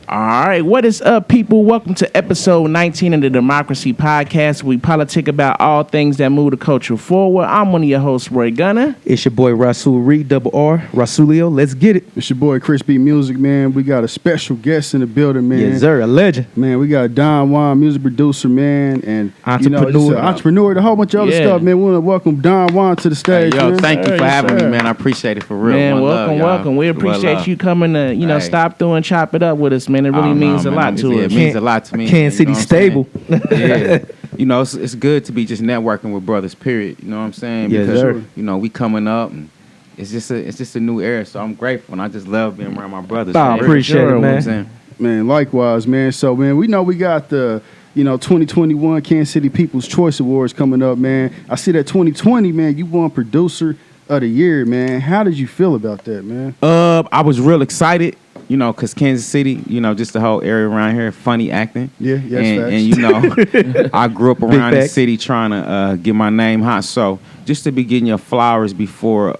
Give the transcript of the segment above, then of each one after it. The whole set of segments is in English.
All right, what is up, people? Welcome to episode 19 of the Demxcrazy podcast. We politic about all things that move the culture forward. I'm one of your hosts, Roy Gunner. It's your boy Rasul Reed, double R, Rasulio. Let's get it. It's your boy Chris B Music, man. We got a special guest in the building, man. Yes, sir, a legend. Man, we got Juan, music producer, man, and Entrepreneur. just an entrepreneur, a whole bunch of other stuff, man. We want to welcome Juan to the stage, Yo, man. thank you for having me, man. I appreciate it for real. Man, One welcome, love, welcome. We appreciate you coming to, stop through and chop it up with us, man. It really means a lot to us. It means a lot to me. Kansas City stable. Yeah. It's good to be just networking with brothers, period. You know what I'm saying? Yes, because, sir. we coming up and it's just a new era. So I'm grateful and I just love being around my brothers. I appreciate it, man. Man, likewise, man. So, man, we know we got the 2021 Kansas City People's Choice Awards coming up, man. I see that 2020, man, you won Producer of the Year, man. How did you feel about that, man? I was real excited, because Kansas City, just the whole area around here, funny acting. Yeah, yes, and I grew up around the city trying to get my name hot. So just to be getting your flowers before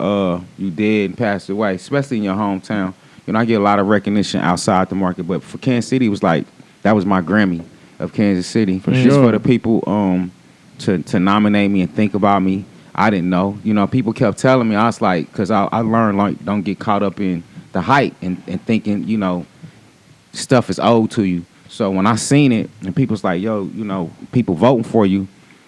you dead and passed away, especially in your hometown. I get a lot of recognition outside the market, but for Kansas City, it was like that was my Grammy of Kansas City. Just for the people to nominate me and think about me. I didn't know. People kept telling me. I was like, because I learned, like, don't get caught up in the hype and thinking, stuff is owed to you. So when I seen it and people's like, yo, people voting for you,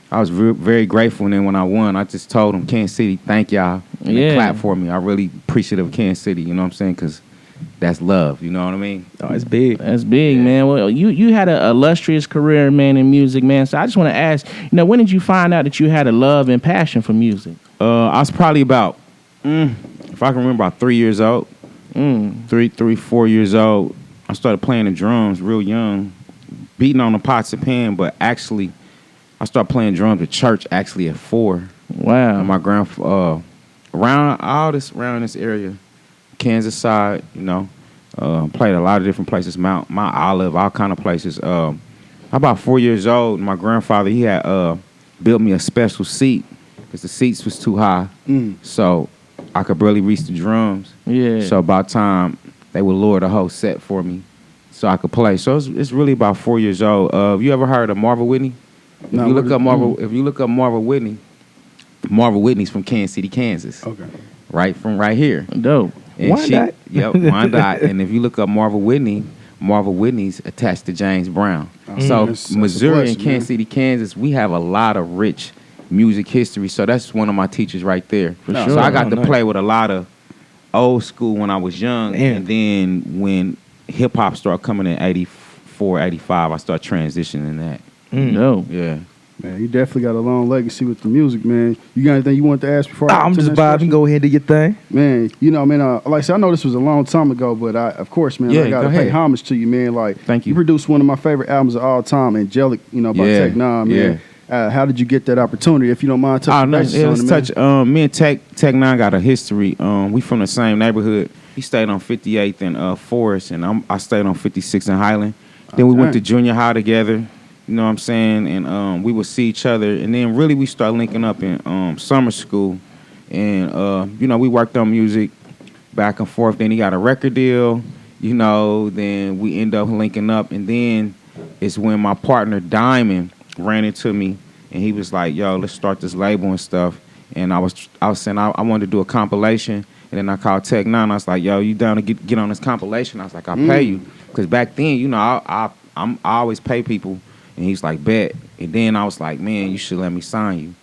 I was very grateful. And then when I won, I just told them, Kansas City, thank y'all. And they clapped for me. I really appreciative of Kansas City, you know what I'm saying? Because that's love, you know what I mean? Oh, it's big. That's big, man. Well, you had an illustrious career, man, in music, man. So I just want to ask, when did you find out that you had a love and passion for music? I was probably about, if I can remember, about 3 years old. 4 years old. I started playing the drums real young, beating on the pots and pan, but actually, I started playing drums at church actually at 4. Wow. And my grandfather, around this area, Kansas side, played a lot of different places, Mount Olive, all kind of places. About 4 years old, my grandfather, he had built me a special seat because the seats was too high. So I could barely reach the drums. Yeah. So about time, they would lower the whole set for me so I could play. So it's really about 4 years old. You ever heard of Marva Whitney? If you look up Marva Whitney, Marva Whitney's from Kansas City, Kansas. Okay. Right from right here. Dope. And Wyandotte. Yep, Wyandotte. And if you look up Marva Whitney's attached to James Brown. So that's Missouri and Kansas City, Kansas, we have a lot of rich music history. So that's one of my teachers right there. Sure. So I got to play with a lot of old school when I was young. Man. And then when hip hop started coming in 84, 85, I started transitioning that. Dope. Yeah. Man, you definitely got a long legacy with the music, man. You got anything you want to ask before I'm just vibing. Go ahead and do your thing. Man, like I said, I know this was a long time ago, but of course, man, I got to pay homage to you, man. Like, thank you. You produced one of my favorite albums of all time, Angelic, by Tech Nine, man. How did you get that opportunity? If you don't mind touching bases on it, me and Tech Nine got a history. We from the same neighborhood. He stayed on 58th and Forest, and I stayed on 56th and Highland. Then we went to junior high together. You know what I'm saying? And we would see each other. And then really we started linking up in summer school. And, we worked on music back and forth. Then he got a record deal, then we end up linking up. And then it's when my partner Diamond ran into me. And he was like, yo, let's start this label and stuff. And I was saying I wanted to do a compilation. And then I called Tech Nine. I was like, yo, you down to get on this compilation? I was like, I'll pay you. Because back then, I always pay people. And he's like, bet. And then I was like, man, you should let me sign you.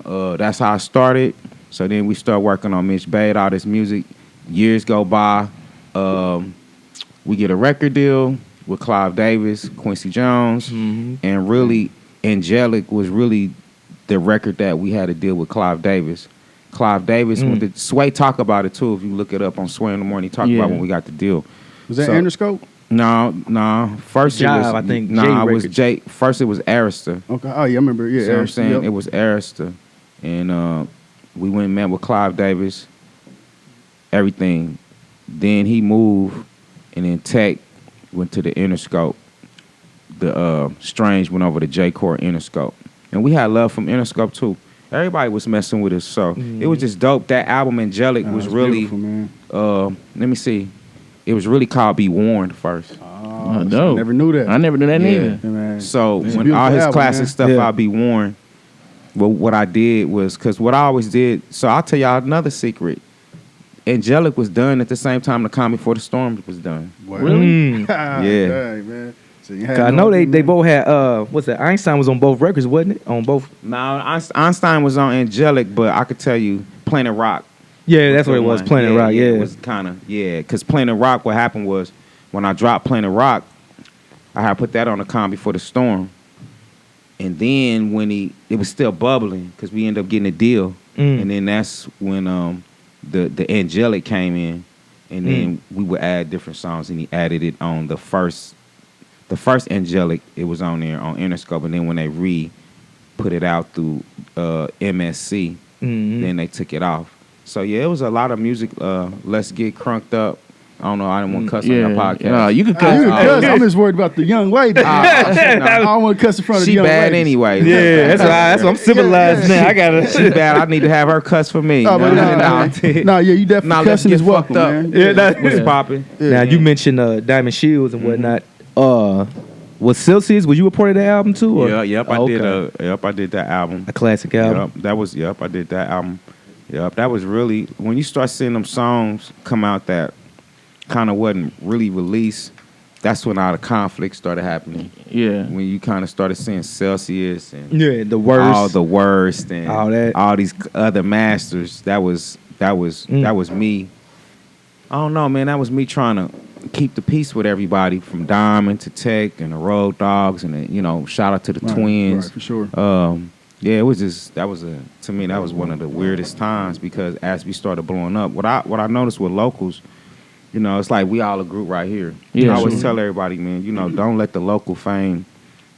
And that's how I started. So then we started working on Mitch Bade, all this music. Years go by. We get a record deal with Clive Davis, Quincy Jones. And really, Angelic was really the record that we had to deal with Clive Davis. Clive Davis, with the Sway talk about it too. If you look it up on Sway in the Morning, he talked about when we got the deal. Was that Interscope? No. First Jive, it was, I think. it was Jay. First it was Arista. Okay. Oh yeah, I remember. Yeah, See what I'm saying? Yep. It was Arista, and we went and met with Clive Davis. Everything. Then he moved, and then Tech went to the Interscope. The Strange went over to J-Core Interscope, and we had love from Interscope too. Everybody was messing with us, so it was just dope. That album Angelic was really. Man. Let me see. It was really called Be Warned first. Oh, dope. I never knew that. I never knew that Yeah. neither. Yeah, man. So It's a when all beautiful his album, classic man. stuff Yeah. I'll be worn. Well, what I did was, because what I always did, so I'll tell y'all another secret. Angelic was done at the same time the Calm Before the Storm was done. Really? Yeah, Yeah. man. So you had 'Cause I know they man. both had what's that? Einstein was on both records, wasn't it? On both. Now, Einstein was on Angelic, but I could tell you Planet Rock. Yeah, that's what it the was. one. Planet Rock. Yeah. It was kind of, because Planet Rock, what happened was when I dropped Planet Rock, I had put that on the Calm Before the Storm. And then when it was still bubbling because we ended up getting a deal. And then that's when the Angelic came in. And then we would add different songs, and he added it on the first Angelic. It was on there on Interscope, and then when they put it out through MSC, then they took it off. So yeah, it was a lot of music. Let's Get Crunked Up. I don't know. I didn't want to cuss on your podcast. No, you could You cuss. can cuss. I'm just worried about the young lady. I don't want to cuss in front of the She young bad ladies. anyway. Yeah, that's why I'm civilized now. I gotta. She bad. I need to have her cuss for me. Oh, but Nah, you definitely Nah, let's cussing get is welcome, fucked up. man. Yeah, that- What's popping? Now you mentioned Diamond Shields and whatnot. Was Celsius? Was you a part of that album too? Or? Yeah, yep. I Oh, did. okay. I did that album. A classic album. Yep, I did that album. Yep, that was really when you start seeing them songs come out that kind of wasn't really released. That's when all the conflict started happening. Yeah. When you kind of started seeing Celsius and Yeah, the worst. all the worst and All that. all these other masters. That was me. I don't know, man. That was me trying to keep the peace with everybody, from Diamond to Tech and the Road Dogs, and shout out to the Twins. Right, for sure. Yeah, it was just to me that was one of the weirdest times, because as we started blowing up, what I noticed with locals, it's like we all a group right here. Yeah, I always sure. tell everybody, man, don't let the local fame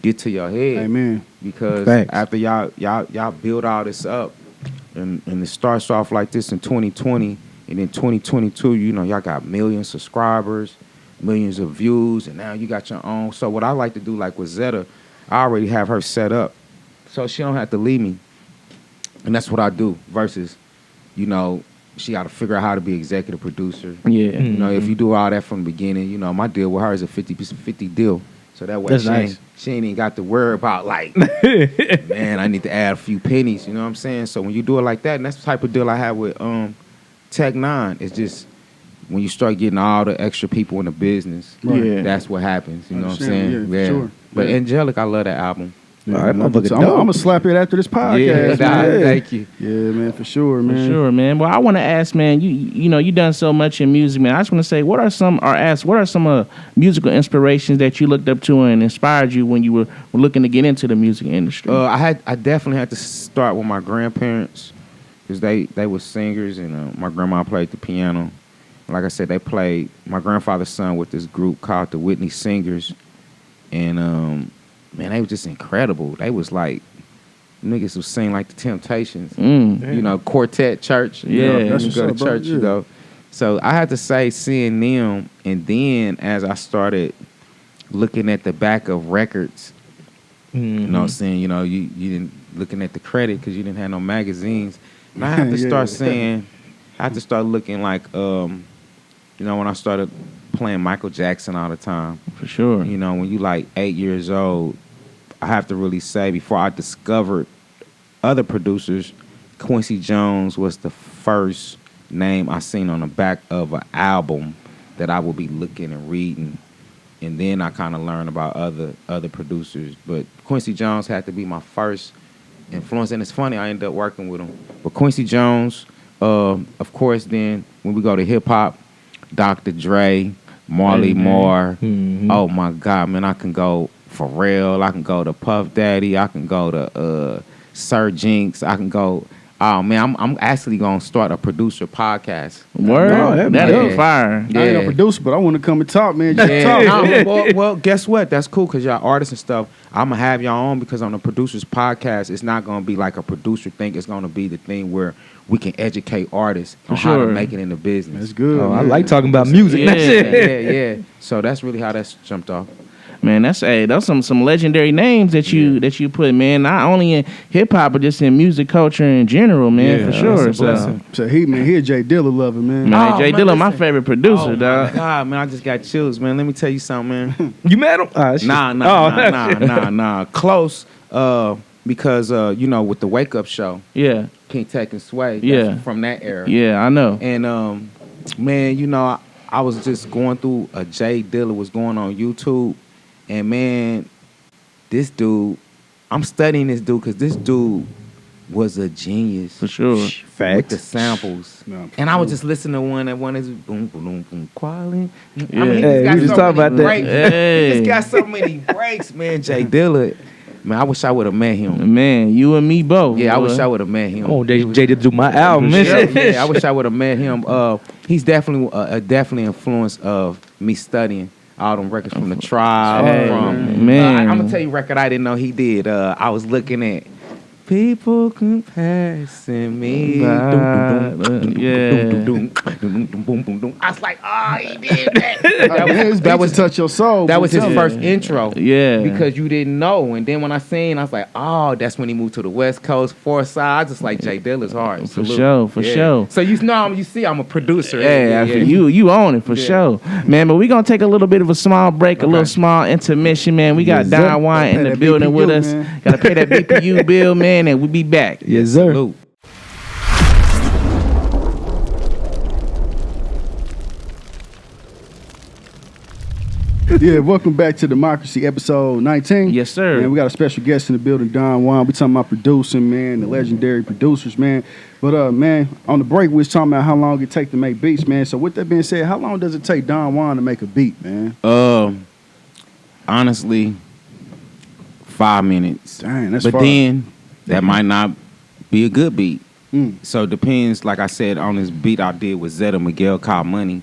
get to your head. Amen. Because Facts. after y'all build all this up, and it starts off like this in 2020, and in 2022, y'all got millions of subscribers, millions of views, and now you got your own. So what I like to do, like with Zeta, I already have her set up, so she don't have to leave me, and that's what I do. Versus, she got to figure out how to be executive producer. Yeah. If you do all that from the beginning, my deal with her is a 50 deal. So that way That's nice. she ain't even got to worry about like, man, I need to add a few pennies. You know what I'm saying? So when you do it like that, and that's the type of deal I have with Tech Nine. It's just when you start getting all the extra people in the business, Right. Yeah. that's what happens. You know what I'm Understand, saying? yeah, for sure. But Yeah. Angelic, I love that album. All right, motherfucker, I'm dope. gonna slap it after this podcast, man. Thank you. Yeah, man, for sure, For man. sure, man. Well, I want to ask, man. You done so much in music, man. I just want to say, what are some musical inspirations that you looked up to and inspired you when you were looking to get into the music industry? I definitely had to start with my grandparents, because they were singers, and my grandma played the piano. Like I said, they played. My grandfather sung with this group called the Whitney Singers, and man, they was just incredible. They was like niggas who sing like the Temptations, quartet church. Yeah. That's you what's go to up, bro. church, Yeah. So I had to say, seeing them, and then as I started looking at the back of records, you know what I'm saying, you didn't looking at the credit because you didn't have no magazines. And I had to Yeah. start saying, I had to start looking like, when I started playing Michael Jackson all the time. For sure. When you like 8 years old, I have to really say, before I discovered other producers, Quincy Jones was the first name I seen on the back of an album that I would be looking and reading. And then I kind of learned about other producers. But Quincy Jones had to be my first influence. And it's funny, I ended up working with him. But Quincy Jones, of course, then when we go to hip-hop, Dr. Dre, Marley Marl. Oh, my God, man, I can go Pharrell. I can go to Puff Daddy. I can go to Sir Jinx. I can go... Oh, man, I'm actually going to start a producer podcast. Word? Oh, that yeah. is fire. I ain't no producer, but I want to come and talk, man. Just Yeah. talk. Well, guess what? That's cool, because y'all artists and stuff, I'm going to have y'all on, because on the producer's podcast, it's not going to be like a producer thing. It's going to be the thing where we can educate artists on how to sure. make it in the business. That's good. Oh, I man. like talking about music. Yeah. That's it. Yeah. So that's really how that's jumped off. Man, those some legendary names that you put, man. Not only in hip hop, but just in music culture in general, man, Yeah, for sure. that's a blessing. So he a Jay Dilla lover, man. Man, Oh, Jay man, Dilla, my listen. favorite producer, Oh dog. my God, man, I just got chills, man. Let me tell you something, man. You met him? Ah, shit. Nah. Close. Because you know, with the Wake Up Show, Yeah, King Tech and Sway, that's Yeah. from that era. yeah, I know. And man, you know, I was just going through Jay Dilla was going on YouTube, and man, this dude, I'm studying this dude because this dude was a genius For sure. with the samples. No, And I was just listening to one is boom boom boom quality. I Yeah. mean, he Hey, just got we just so talked many about that. breaks. Hey. He just got so many breaks, man. Jay Dilla, man, I wish I would have met him. Man, you and me both. Yeah, I boy. wish I would have met him. Oh, Jay did do my album. Yeah, I wish I would have met him. He's definitely influence of me studying all them records from the Tribe. Hey, from man. I'm gonna tell you a record I didn't know he did. I was looking at people comparing me. I was like, oh, he did that. that was touch your soul. That was his Tell me. first intro. Yeah. Because you didn't know. And then when I seen, I was like, oh, that's when he moved to the West Coast, Forest Side. I just like Jay Dilla's hard. For Salute. sure, for sure. So you know, you see, I'm a producer. Yeah, you own it for sure, man. But we gonna take a little bit of a small break, a little small intermission, man. We got Yes, sir. Don Juan in Pay the that building with BPU, us. man. Gotta pay that BPU bill, man, and we'll be back. Yes, sir. Salute. Yeah, welcome back to Democracy, episode 19. Yes, sir. Man, we got a special guest in the building, Don Juan. We talking about producing, man, the legendary producers, man. But man, on the break, we was talking about how long it take to make beats, man. So with that being said, how long does it take Don Juan to make a beat, man? Honestly, 5 minutes. Dang, that's But far. then that might not be a good beat. Mm. So it depends. Like I said, on this beat I did with Zeta Miguel called Money.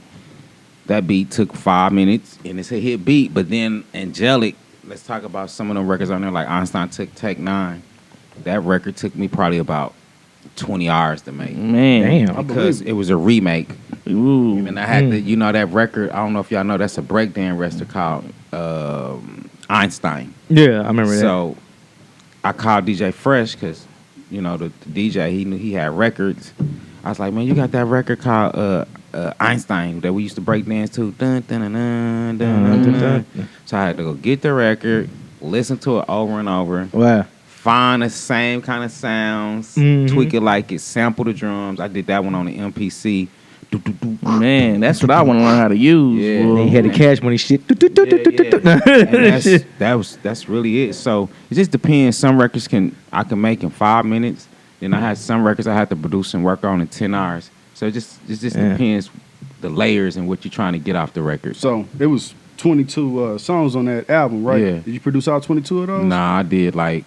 That beat took 5 minutes, and it's a hit beat. But then Angelic, let's talk about some of them records on there, like Einstein took Tech 9. That record took me probably about 20 hours to make. Man, Damn. Because it was a remake. ooh, And I had to, you know, that record, I don't know if y'all know, that's a breakdown record called Einstein. Yeah, I remember that. So I called DJ Fresh because, you know, the DJ, he knew he had records. I was like, man, you got that record called Einstein that we used to break dance to. Dun, dun, dun, dun, dun, dun, dun. So I had to go get the record, listen to it over and over, Wow. find the same kind of sounds, tweak it like it, sample the drums. I did that one on the MPC. man, that's what I want to learn how to use. Yeah. boy. They had the cash money shit. And that's really it. So it just depends. Some records I can make in 5 minutes. Then I had some records I had to produce and work on in 10 hours. So it just depends the layers and what you're trying to get off the record. So it was 22 songs on that album, right? Yeah. Did you produce all 22 of those? Nah, I did like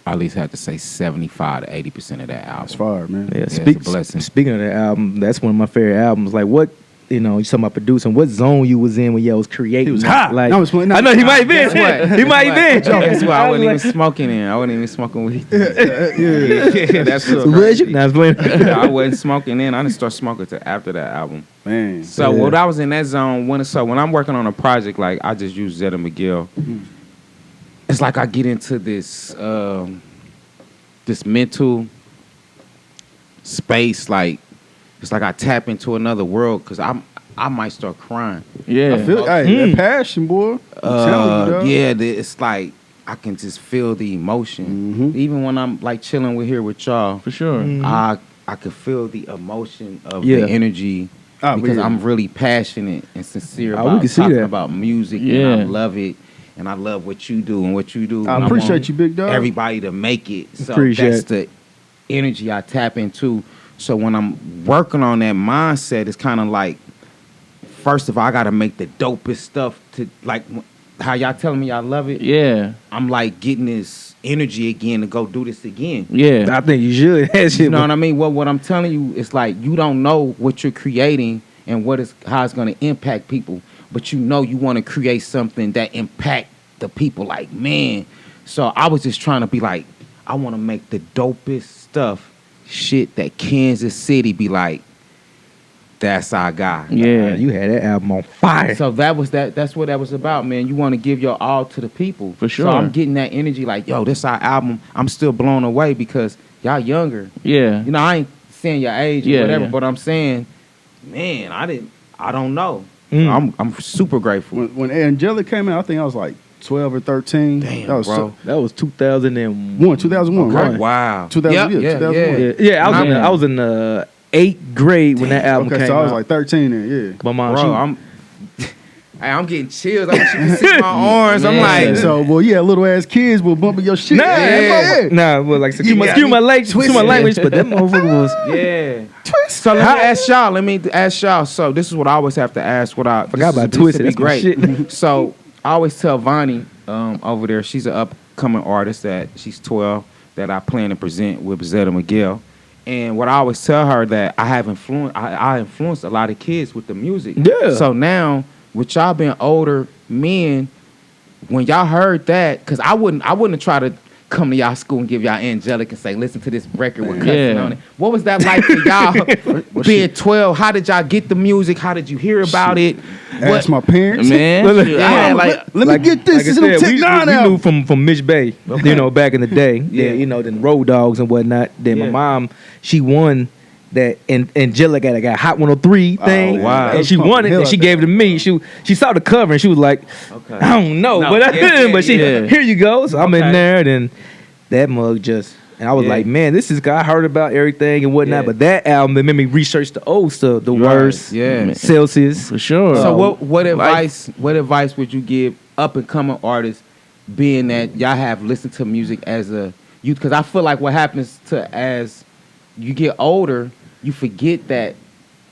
I at least had to say 75 to 80% of that album. That's fire, man. Yeah, it's a blessing. Speaking of that album, that's one of my favorite albums. Like, what, you know, you talking about producing, what zone you was in when y'all was creating? He was hot. Like, No, I was playing- I know he might be. Guess what? He might be. Guess what? I wasn't even was smoking in. I wasn't even smoking weed. Yeah. That's like, so crazy. Nah, I was playing. I wasn't smoking in. I didn't start smoking till after that album. Man. So Yeah. when I was in that zone, when I'm working on a project, like I just use Zeta Miguel. It's like I get into this this mental space, like it's like I tap into another world because I might start crying. Yeah, I feel, hey, that passion, boy. I'm telling you, dog. Yeah, it's like I can just feel the emotion, even when I'm like chilling here with y'all. for sure. I can feel the emotion of Yeah. the energy. Because I'm really passionate and sincere we about can see talking that. about music, Yeah. and I love it, and I love what you do and what you do. I and appreciate want you, big dog. Everybody to make it. So Appreciate that's the energy I tap into. So when I'm working on that mindset, it's kind of like, first of all, I got to make the dopest stuff to like how y'all telling me y'all love it. Yeah, I'm like getting this energy again to go do this again. yeah, I think you should. That shit. You know what I mean? What I'm telling you is like you don't know what you're creating and how it's going to impact people, but you know you want to create something that impact the people. Like, man, so I was just trying to be like, I want to make the dopest stuff, shit that Kansas City be like, that's our guy. Yeah. You had that album on fire. So that's what that was about, man. You want to give your all to the people. For sure. So I'm getting that energy like, yo, this our album. I'm still blown away because y'all younger. Yeah. You know, I ain't saying your age or Yeah, whatever, yeah. but I'm saying, man, I don't know. Mm. I'm super grateful. When Angelic came out, I think I was like 12 or 13. Damn, that was bro. That was 2001. 2001, Okay, right? wow. 2000, Yep, 2001. Yeah, I was in the 8th grade when that album Okay, came so I was out. like 13 then, yeah. My mom, Bro, I'm getting chills. I wish you could see my arms. I'm Man. like, So, well, yeah, little ass kids will bumping your shit. well, like, excuse my language, but that motherfucker was. yeah. So let me ask y'all. So this is what I always have to ask. Forgot about Twisted. That's my shit. So I always tell Vonnie over there, she's an upcoming artist that she's 12 that I plan to present with Zeta Miguel. And what I always tell her that I have I influenced a lot of kids with the music. Yeah. So now with y'all being older men, when y'all heard that, because I wouldn't have tried to come to y'all school and give y'all Angelic and say, listen to this record with cussing on it. What was that like for y'all being 12? How did y'all get the music? How did you hear about it? Ask my parents. Man. Look, I had like Let me get this. Like I This said, little Tech Nine we album. knew from Mitch Bay, you know, back in the day. Yeah. You know, then Road Dogs and whatnot. Then my mom, she won that Angelic got a Hot 103 thing. Oh, wow. And she won it and she gave it to me. She saw the cover and she was like, Okay. I don't know, but here you go. So I'm in there, and that mug just, and I was like, man, this is, I heard about everything and whatnot, but that album, it made me research the old stuff, the worst, Celsius. for sure. So what advice would you give up and coming artists, being that y'all have listened to music as a youth? Because I feel like what happens as you get older, you forget that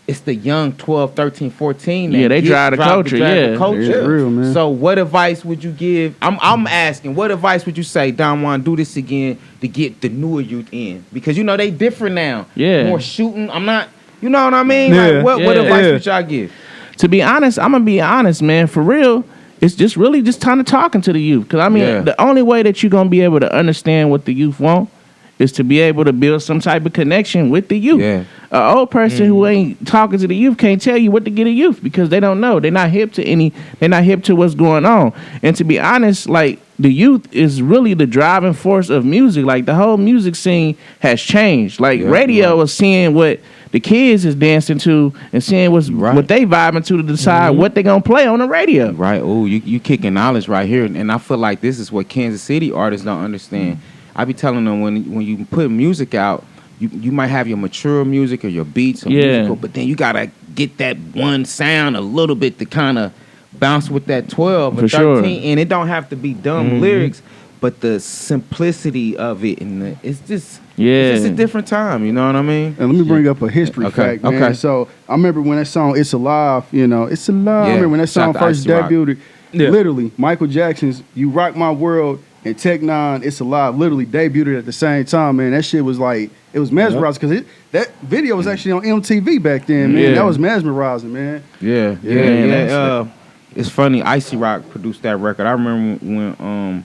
it's the young 12, 13, 14 that they drive the culture. It's real, man. So what advice would you give? I'm asking, what advice would you say, Don Juan, do this again to get the newer youth in? Because you know they different now. Yeah. More shooting. I'm not, you know what I mean? Yeah. Like, what advice Yeah. would y'all give? To be honest, I'm gonna be honest, man. For real, it's just really just kind of talking to the youth. Because I mean, the only way that you're gonna be able to understand what the youth want is to be able to build some type of connection with the youth. Yeah. An old person who ain't talking to the youth can't tell you what to get a youth because they don't know. They're not hip to what's going on. And to be honest, like the youth is really the driving force of music. Like the whole music scene has changed. Like radio is seeing what the kids is dancing to and seeing what they vibing to decide what they gonna play on the radio. Right. Oh, you kicking knowledge right here. And I feel like this is what Kansas City artists don't understand. I be telling them when you put music out, you might have your mature music or your beats or musical, but then you gotta get that one sound a little bit to kind of bounce with that 12 or 13. Sure. And it don't have to be dumb lyrics, but the simplicity of it, and it's just a different time. You know what I mean? And let me bring up a history fact, man. Okay. So I remember when that song "It's Alive," It's Alive. Yeah. I remember when that song Shout out to first Icy Rock. debuted. Literally, Michael Jackson's "You Rock My World" and Tech Nine, "It's Alive" literally debuted at the same time, man. That shit was like, it was mesmerizing because that video was actually on MTV back then, man. Yeah. That was mesmerizing, man. Yeah. It's funny. Icy Rock produced that record. I remember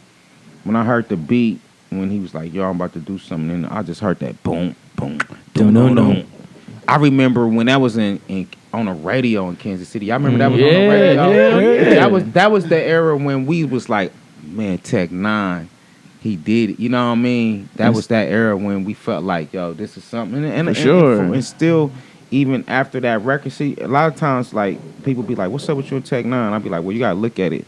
when I heard the beat when he was like, "Yo, I'm about to do something," and I just heard that boom, boom, boom, boom, boom. I remember when that was on the radio in Kansas City. I remember that was on the radio. That was the era when we was like, man, Tech Nine, he did it. You know what I mean? That was that era when we felt like, yo, this is something. And sure. And still, even after that record, see, a lot of times, like, people be like, what's up with you and Tech Nine? I'll be like, well, you got to look at it.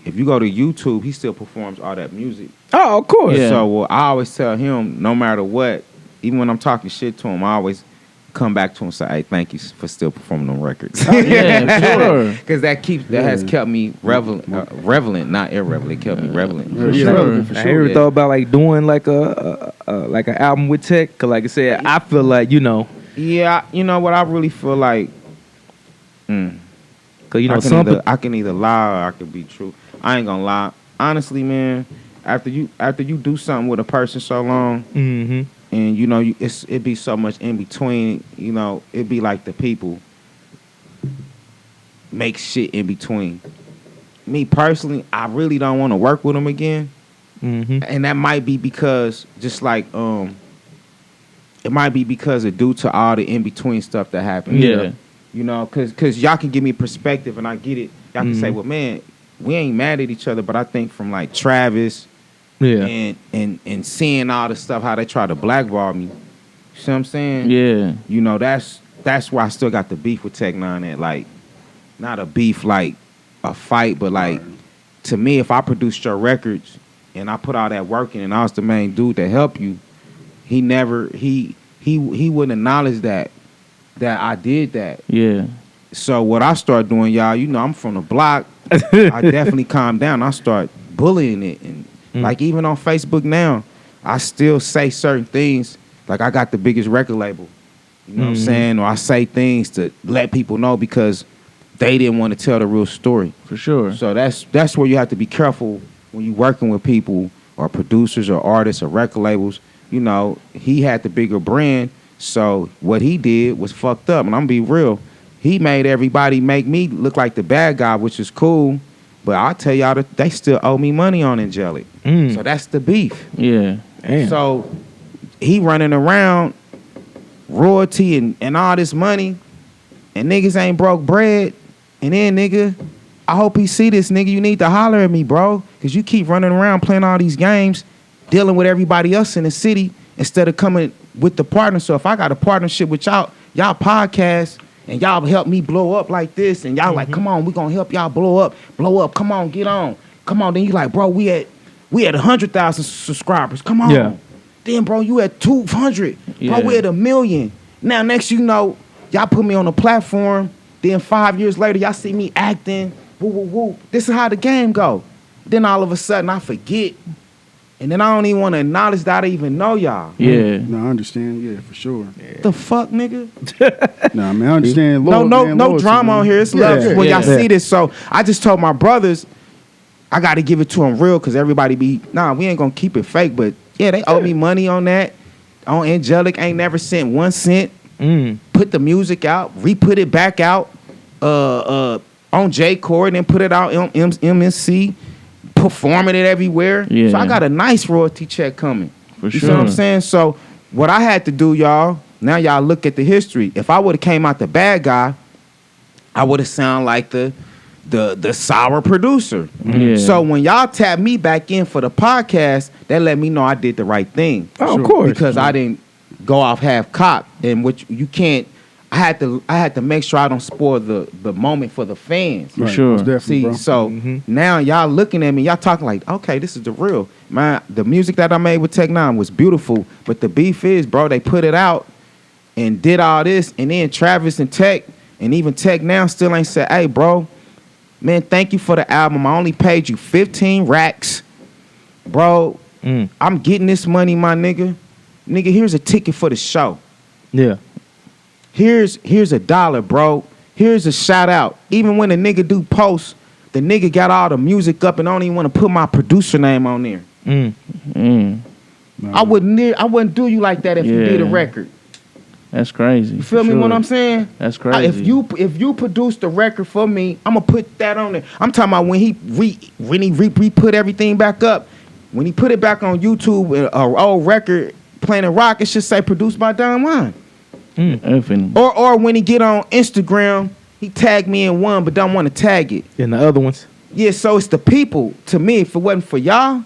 If you go to YouTube, he still performs all that music. Oh, of course. Yeah. So I always tell him, no matter what, even when I'm talking shit to him, I always come back to him and say, hey, thank you for still performing them records. Sure. Because that has kept me relevant, not irrelevant. It kept me relevant. For sure. I ever thought about like doing like like an album with Tech? Cause like I said, I feel like Yeah, you know what? I really feel like, cause I can either lie or I can be true. I ain't gonna lie. Honestly, man, after you do something with a person so long, and it be so much in between. It be like the people make shit in between. Me personally, I really don't want to work with them again, and that might be because just like it might be because of due to all the in between stuff that happened. Yeah. You know, cause y'all can give me perspective and I get it. Y'all can say, well, man, we ain't mad at each other, but I think from like Travis and seeing all the stuff, how they try to blackball me. You see what I'm saying? Yeah. You know, that's why I still got the beef with Tech Nine at, like, not a beef like a fight, but like, to me, if I produced your records and I put all that work in and I was the main dude to help you, he wouldn't acknowledge that I did that. Yeah. So what I start doing, y'all, you know, I'm from the block. I definitely calm down. I start bullying it. And like even on Facebook now, I still say certain things. Like I got the biggest record label. You know what I'm saying? Or I say things to let people know because they didn't want to tell the real story. For sure. So that's where you have to be careful when you're working with people or producers or artists or record labels. You know, he had the bigger brand. So what he did was fucked up. And I'm going to be real. He made everybody make me look like the bad guy, which is cool. But I'll tell y'all that they still owe me money on Angelic. So that's the beef. Yeah. Damn. So he running around royalty and all this money, and niggas ain't broke bread. And then, nigga, I hope he see this, nigga. You need to holler at me, bro. Because you keep running around playing all these games, dealing with everybody else in the city instead of coming with the partner. So if I got a partnership with y'all podcast, and y'all help me blow up like this, and y'all like, come on, we gonna help y'all blow up, come on, get on. Come on, then you like, bro, we at 100,000 subscribers, come on. Yeah. Then, bro, you at 200, bro, we at 1 million. Now, next you know, y'all put me on a platform, then 5 years later, y'all see me acting, woo, woo, woo. This is how the game go. Then all of a sudden, I forget, and then I don't even want to acknowledge that I even know y'all. Yeah. No, I understand. Yeah, for sure. The fuck, nigga? Nah, man, I understand. No Loyalty, drama man. on here. It's Yeah, love yeah, when y'all yeah. see this. So I just told my brothers, I got to give it to them real because everybody be, we ain't going to keep it fake. But yeah, they owe me money on that. On Angelic, ain't never sent 1 cent. Put the music out, re-put it back out on J Cord, and put it out on MNC, performing it everywhere. Yeah. So I got a nice royalty check coming. For You sure. see what I'm saying? So what I had to do, y'all, now y'all look at the history. If I would have came out the bad guy, I would have sound like the sour producer. Yeah. So when y'all tap me back in for the podcast, that let me know I did the right thing. Oh, of course. Because I didn't go off half cocked, and which you can't. I had to make sure I don't spoil the moment for the fans. For sure. most definitely, See, bro. so now y'all looking at me, y'all talking like, okay, this is the real. Man, the music that I made with Tech Nine was beautiful, but the beef is, bro, they put it out and did all this, and then Travis and Tech, and even Tech now still ain't said, hey, bro, man, thank you for the album. I only paid you 15 racks. Bro, I'm getting this money, my nigga. Nigga, here's a ticket for the show. Yeah. Here's $1, bro. Here's a shout out. Even when a nigga do posts, the nigga got all the music up and don't even want to put my producer name on there. I wouldn't do you like that if you did a record. That's crazy. You feel me what I'm saying? That's crazy. If you produced the record for me, I'm gonna put that on there. I'm talking about when he re-put everything back up. When he put it back on YouTube, an old record playing a rock, it should say produced by Don Juan. Or when he get on Instagram, he tagged me in one but don't want to tag it. And the other ones? Yeah, so it's the people. To me, if it wasn't for y'all,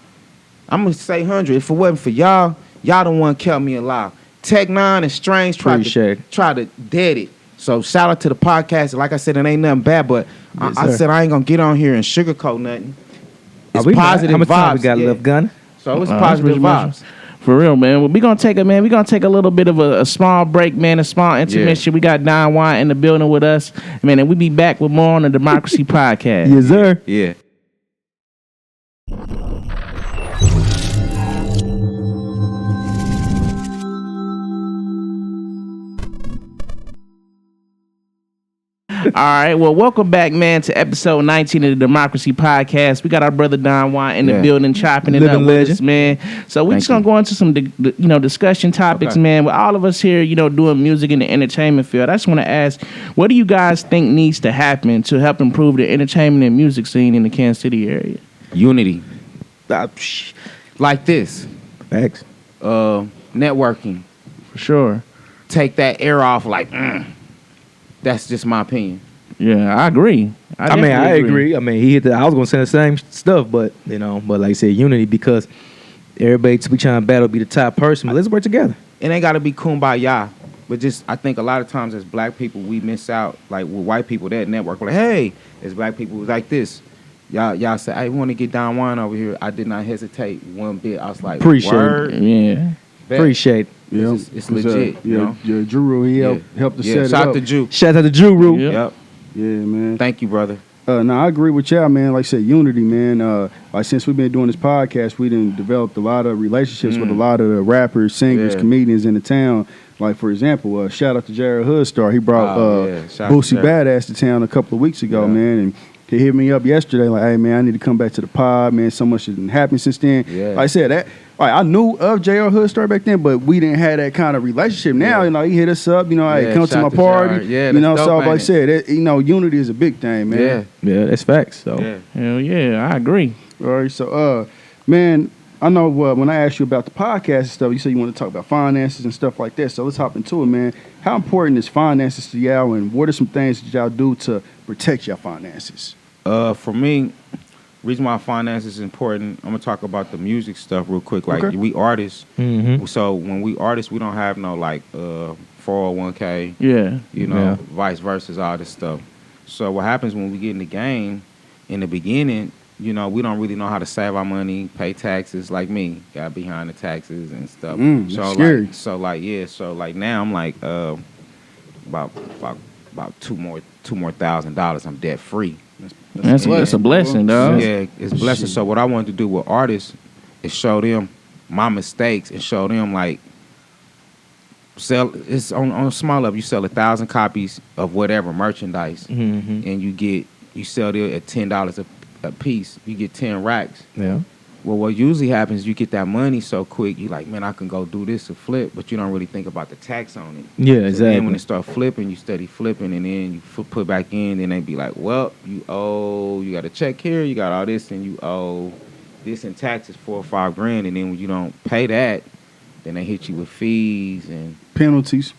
I'm going to say 100. If it wasn't for y'all, y'all the one kept me alive. Tech Nine and Strange tried to dead it. So shout out to the podcast. Like I said, it ain't nothing bad, but Yes, I sir. said I ain't going to get on here and sugarcoat nothing. It's We positive how much vibes. time we got yeah. left, Gunna? So it's That's positive pretty much- vibes. For real, man. Well, we're gonna take a little bit of a small break, man, a small intermission. We got Don Juan in the building with us, man, and we be back with more on the Demxcrazy podcast. Yes, sir. Yeah. All right, well, welcome back, man, to episode 19 of the Demxcrazy podcast. We got our brother Don Juan in the building, chopping it Living up with legend. us, man. So we're just gonna go into some, discussion topics, Okay. man. With all of us here, doing music in the entertainment field, I just want to ask, what do you guys think needs to happen to help improve the entertainment and music scene in the Kansas City area? Unity. Like this. Facts. Networking. For sure. Take that air off like, That's just my opinion. Yeah, I agree. I agree. I mean, I was gonna say the same stuff, but but like I said, unity, because everybody to be trying to battle, be the top person. But let's work together. It ain't gotta be kumbaya, but just I think a lot of times as black people we miss out. Like with white people, that network, like, hey, as black people like this. Y'all say, I want to get Don Juan over here. I did not hesitate one bit. I was like, appreciate word. it. Yeah. Bet. Appreciate it. Yeah, it's legit. You know? Drew, he helped to set it up. Shout out to Drew. Shout out to Drew. Yep. Yeah, man. Thank you, brother. No, I agree with y'all, man. Like I said, unity, man. Like since we've been doing this podcast, we done developed a lot of relationships with a lot of the rappers, singers, comedians in the town. Like for example, shout out to Jared Hoodstar. He brought Boosie Badass to town a couple of weeks ago, man. And he hit me up yesterday, like, hey man, I need to come back to the pod, man. So much has happened since then. Yeah. Like I said, I knew of J.R. Hoodstar back then, but we didn't have that kind of relationship. Now, he hit us up, hey, come to my party. Yeah, so like I said, unity is a big thing, man. Yeah, that's facts. So hell yeah, I agree. All right, so man, I know when I asked you about the podcast and stuff, you said you want to talk about finances and stuff like that. So let's hop into it, man. How important is finances to y'all, and what are some things that y'all do to protect your finances? For me, reason why finances is important, I'm gonna talk about the music stuff real quick. Like we artists, so when we artists, we don't have no 401k. Yeah, vice versa, all this stuff. So what happens when we get in the game? In the beginning, we don't really know how to save our money, pay taxes. Like me, got behind the taxes and stuff. So scary. So now I'm like about $2,000 more $1,000. I'm debt free. That's a blessing, dog. Yeah, it's a blessing. So what I wanted to do with artists is show them my mistakes and show them sell. It's on a small level. You sell 1,000 copies of whatever merchandise, and you sell it at $10 a piece. You get 10 racks. Yeah. Well, what usually happens, you get that money so quick, you like, man, I can go do this to flip, but you don't really think about the tax on it. Yeah, so exactly. Then when it start flipping, you steady flipping, and then you put back in, then they be like, well, you got a check here, you got all this, and you owe this in taxes, $4 or $5 grand, and then when you don't pay that, then they hit you with fees and penalties.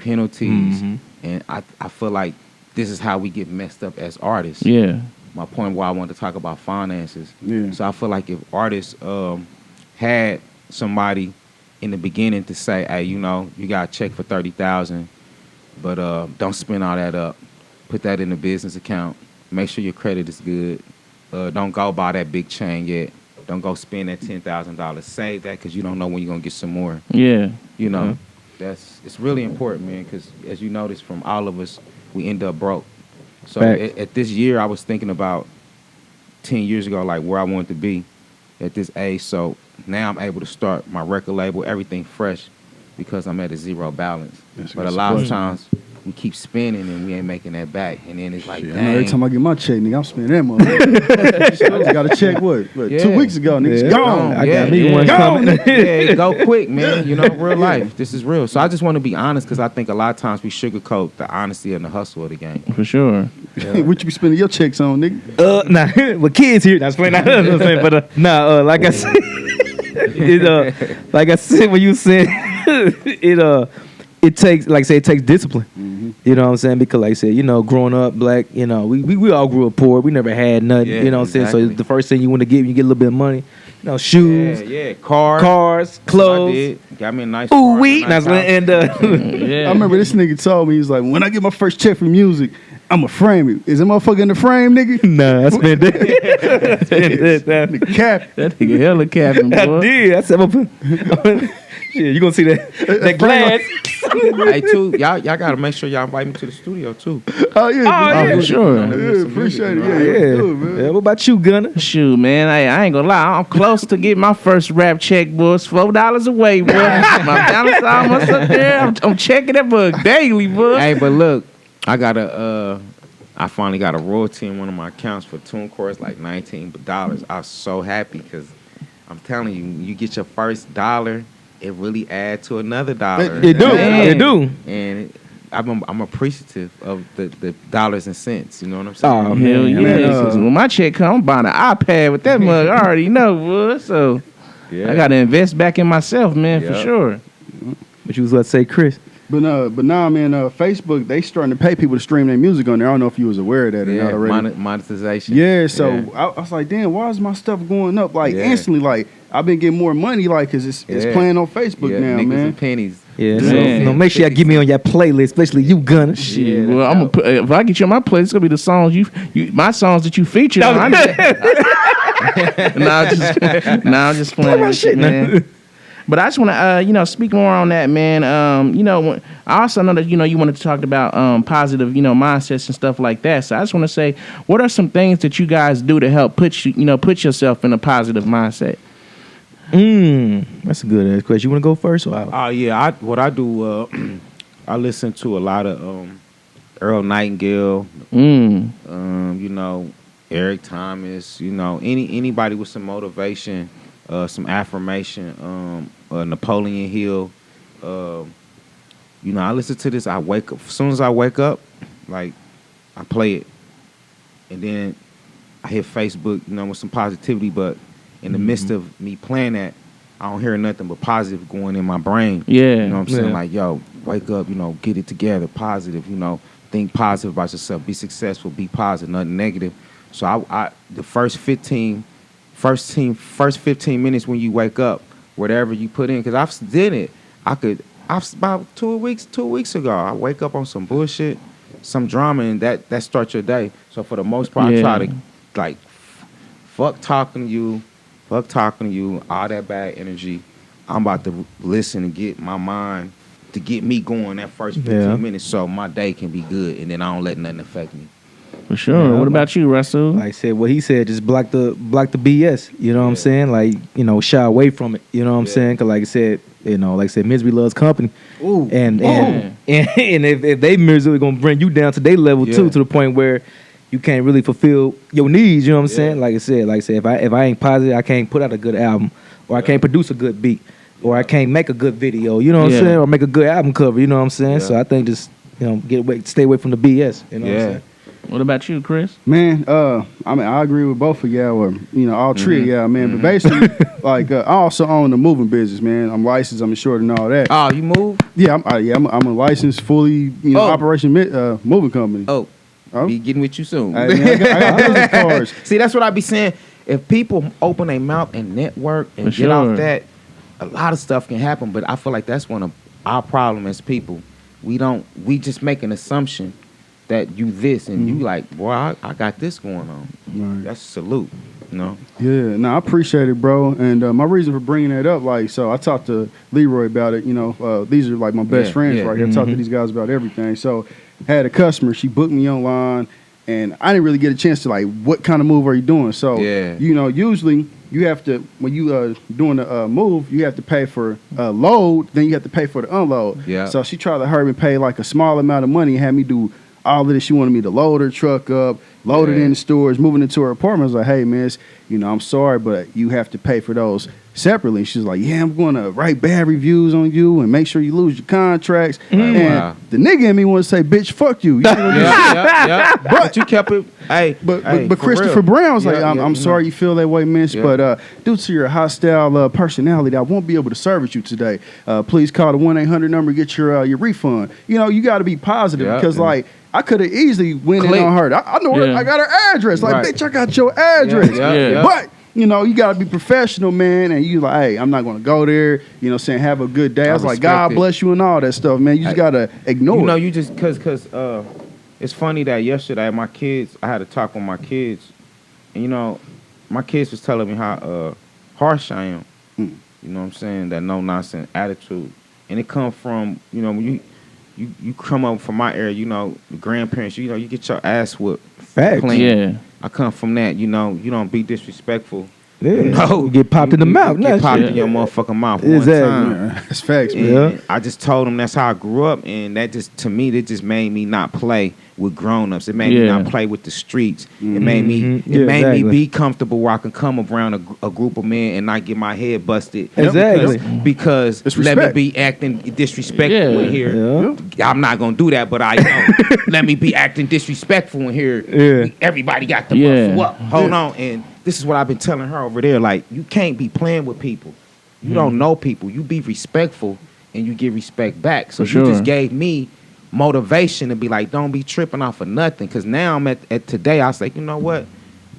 And I feel like this is how we get messed up as artists. Yeah. My point why I wanted to talk about finances. Yeah. So I feel like if artists had somebody in the beginning to say, hey, you got a check for $30,000, but don't spend all that up. Put that in the business account. Make sure your credit is good. Don't go buy that big chain yet. Don't go spend that $10,000. Save that because you don't know when you're gonna get some more. Yeah. It's really important, man. Because as you notice from all of us, we end up broke. So at this year, I was thinking about 10 years ago, like where I wanted to be at this age. So now I'm able to start my record label, everything fresh, because I'm at a zero balance. But a lot of times we keep spending and we ain't making that back. And then it's like, dang. Every time I get my check, nigga, I'm spending that money. I just got a check, what 2 weeks ago, nigga, it's gone. I got me one coming. Go quick, man. Real life. This is real. So I just want to be honest because I think a lot of times we sugarcoat the honesty and the hustle of the game. For sure. Yeah. What you be spending your checks on, nigga? Nah, but kids here. That's playing. But like I said, like I said when you said it takes, like I say, it takes discipline. You know what I'm saying? Because like I said, growing up black, we all grew up poor. We never had nothing. You know what I'm saying? So the first thing you want to get when you get a little bit of money, shoes, cars, clothes. Got me a nice car. I remember this nigga told me, he was like, when I get my first check for music, I'ma frame it. Is that motherfucker in the frame, nigga? Nah, I spent that. Nigga cap. That nigga hella capping, boy. I did. I said, yeah, you gonna see that glass. Hey, too, y'all gotta make sure y'all invite me to the studio too. Oh yeah, for sure. Yeah, appreciate it. Yeah. Good, man. Yeah, what about you, Gunner? Shoot, man, I ain't gonna lie. I'm close to getting my first rap check, boy. It's $4 away, boy. My balance almost up there. I'm checking that book daily, boy. Hey, but look, I finally got a royalty in one of my accounts for TuneCore, like $19. I was so happy because I'm telling you, you get your first dollar, it really adds to another dollar. It do. And I'm appreciative of the dollars and cents. You know what I'm saying? Oh, hell yeah. Because when my check come, I'm buying an iPad with that mug. I already know, boy. So I got to invest back in myself, man, for sure. But you was about to say, Chris. But now, man, Facebook, they starting to pay people to stream their music on there. I don't know if you was aware of that or not already. Monetization. Yeah, so I was like, damn, why is my stuff going up like instantly? Like I've been getting more money, like, cause it's playing on Facebook now, niggas man. and pennies. Yeah, so make sure y'all get me on your playlist, especially you, Gunna. Shit. Well, I'm gonna put, if I get you on my playlist, it's gonna be the songs my songs that you featured. No, I'm just playing that shit, man. But I just want to, speak more on that, man. I also know that, you wanted to talk about positive, mindsets and stuff like that. So I just want to say, what are some things that you guys do to help put yourself in a positive mindset? That's a good ass question. You want to go first? Or what I do, I listen to a lot of Earl Nightingale, Eric Thomas, anybody with some motivation. Some affirmation, Napoleon Hill. I listen to this. I wake up. As soon as I wake up, like, I play it. And then I hit Facebook, with some positivity. But in the midst of me playing that, I don't hear nothing but positive going in my brain. Yeah. You know what I'm saying? Like, yo, wake up, get it together, positive, think positive about yourself, be successful, be positive, nothing negative. So I the first 15 minutes when you wake up, whatever you put in, because I've did it. About 2 weeks ago, I wake up on some bullshit, some drama, and that starts your day. So for the most part, I try to, like, fuck talking to you, all that bad energy. I'm about to listen and get my mind to get me going that first 15 minutes so my day can be good, and then I don't let nothing affect me. For sure. Yeah, what about you, Russell? Like I said, what he said, just block the BS. You know what I'm saying? Like, shy away from it. You know what I'm saying? Because like I said, misery loves company. Ooh. And if they misery gonna bring you down to their level too, to the point where you can't really fulfill your needs. You know what I'm saying? Like I said, if I ain't positive, I can't put out a good album, or I can't produce a good beat, or I can't make a good video. You know what I'm saying? Or make a good album cover. You know what I'm saying? So I think just stay away from the BS. You know what I'm saying? What about you, Chris? Man, I agree with both of y'all, or all three of y'all, man. But basically, like, I also own the moving business, man. I'm licensed, I'm insured, and all that. Oh, you move? Yeah, I'm a licensed, fully, operation moving company. Oh, be getting with you soon. Hey, man, I got business cards. See, that's what I be saying. If people open their mouth and network and get off that, a lot of stuff can happen. But I feel like that's one of our problem as people. We just make an assumption that you this and you like, boy, I got this going on. Right. That's a salute, Yeah, no, I appreciate it, bro. And my reason for bringing that up, like, so I talked to Leroy about it. These are like my best friends right here. I talk to these guys about everything. So had a customer, she booked me online, and I didn't really get a chance to, like, what kind of move are you doing? So, usually you have to, when you doing a move, you have to pay for load, then you have to pay for the unload. Yeah. So she tried to hurry me pay like a small amount of money and had me do all of this. She wanted me to load her truck up, load it in the stores, moving into her apartment. I was like, hey, man, I'm sorry, but you have to pay for those separately. She's like, yeah, I'm going to write bad reviews on you and make sure you lose your contracts. And the nigga in me want to say, bitch, fuck you. But you kept it. But Christopher Brown was like, I'm sorry you feel that way, miss, but due to your hostile personality, I won't be able to service you today. Please call the 1-800 number, get your refund. You got to be positive because, like, I could have easily went in on her. I know her. I got her address. Like, bitch, I got your address. But you got to be professional, man. And you like, hey, I'm not going to go there. Saying have a good day. I was like, God bless you and all that stuff, man. You just got to ignore it. You just, because it's funny that yesterday I had to talk with my kids. And, my kids was telling me how harsh I am. You know what I'm saying? That no-nonsense attitude. And it comes from, when you come up from my area, the grandparents, you get your ass whooped. Facts. Clean. Yeah. I come from that, you don't be disrespectful. Yeah. You get popped in the mouth. Get popped in your motherfucking mouth one time. That's facts, man. I just told them that's how I grew up, and that just, to me, that just made me not play with grown-ups. It made me not play with the streets. It made me me be comfortable where I can come around a group of men and not get my head busted. Exactly. Because let me be acting disrespectful in here. I'm not going to do that, but I know. Let me be acting disrespectful in here. Everybody got the muscle up. Hold on. And this is what I've been telling her over there. Like, you can't be playing with people. You don't know people. You be respectful and you get respect back. So For you just sure. gave me motivation to be like, don't be tripping off of nothing. Because now I'm at today, I was like, you know what?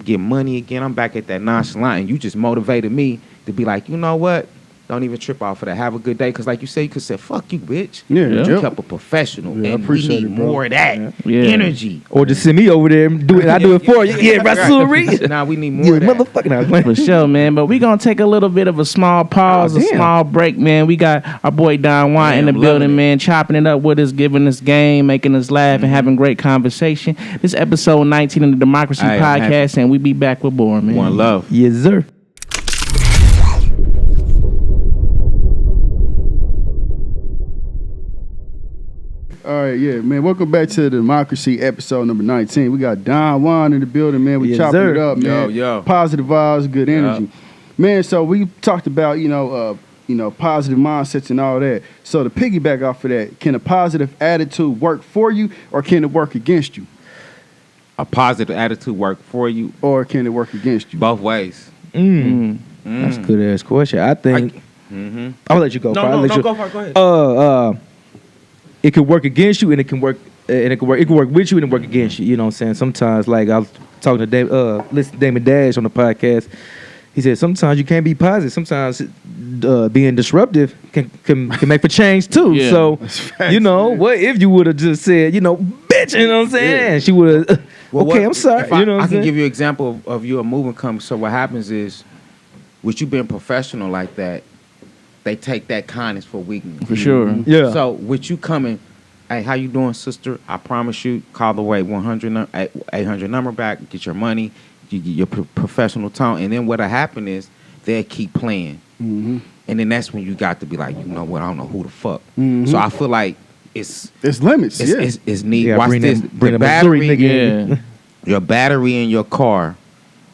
Get money again. I'm back at that nonchalant. And you just motivated me to be like, you know what? Don't even trip off of that. Have a good day. Because like you say, you could say, fuck you, bitch. Yeah, Yeah. You yep. kept a professional. Yeah, I and we appreciate need it, bro. more of that Yeah. energy. Or just send me over there and do it. I do it for you. Yeah, Rasuri. Now we need more Yeah, of that. motherfucking out. For sure, man. But we gonna take a little bit of a small pause, Oh, a damn. small break, man. We got our boy Don Juan Man, in the I'm building, loving it. man, chopping it up with us, giving us game, making us laugh, and having great conversation. This episode 19 of the Demxcrazy Hey, I'm happy. podcast, and we be back with more, man. One love. Yes, sir. All right, yeah, man. Welcome back to the Democracy episode number 19. We got Don Juan in the building, man. We Yes, chopping sir. it up, man. Yo. Positive vibes, good energy. Man, so we talked about, positive mindsets and all that. So to piggyback off of that, can a positive attitude work for you or can it work against you? A positive attitude work for you Or can it work against you? both ways. That's a good ass question. I think I'll let you go. I'll let you- go for it. Go ahead. It could work against you and it can work it can work with you and it work against you. You know what I'm saying? Sometimes, like I was talking to listen to Damon Dash on the podcast. He said sometimes you can't be positive. Sometimes being disruptive can make for change too. Yeah. So That's facts, you know, man. what if you would have just said, bitch, you know what I'm saying? Yeah. And she would have Well, okay, what- I'm sorry. if I, You know what I I'm can saying? give you an example of you a moving company. So what happens is, with you being professional like that, they take that kindness for weakness. For sure. Yeah. So with you coming, hey, how you doing, sister? I promise you, call the way 800 number back, get your money, you get your professional tone, and then what'll happen is they'll keep playing, Mm-hmm. and then that's when you got to be like, you know what? I don't know who the fuck. Mhm. So I feel like it's Limits, yeah. it's neat. Yeah, Watch bring this. that- bring The the Missouri battery, nigga Yeah. your battery in your car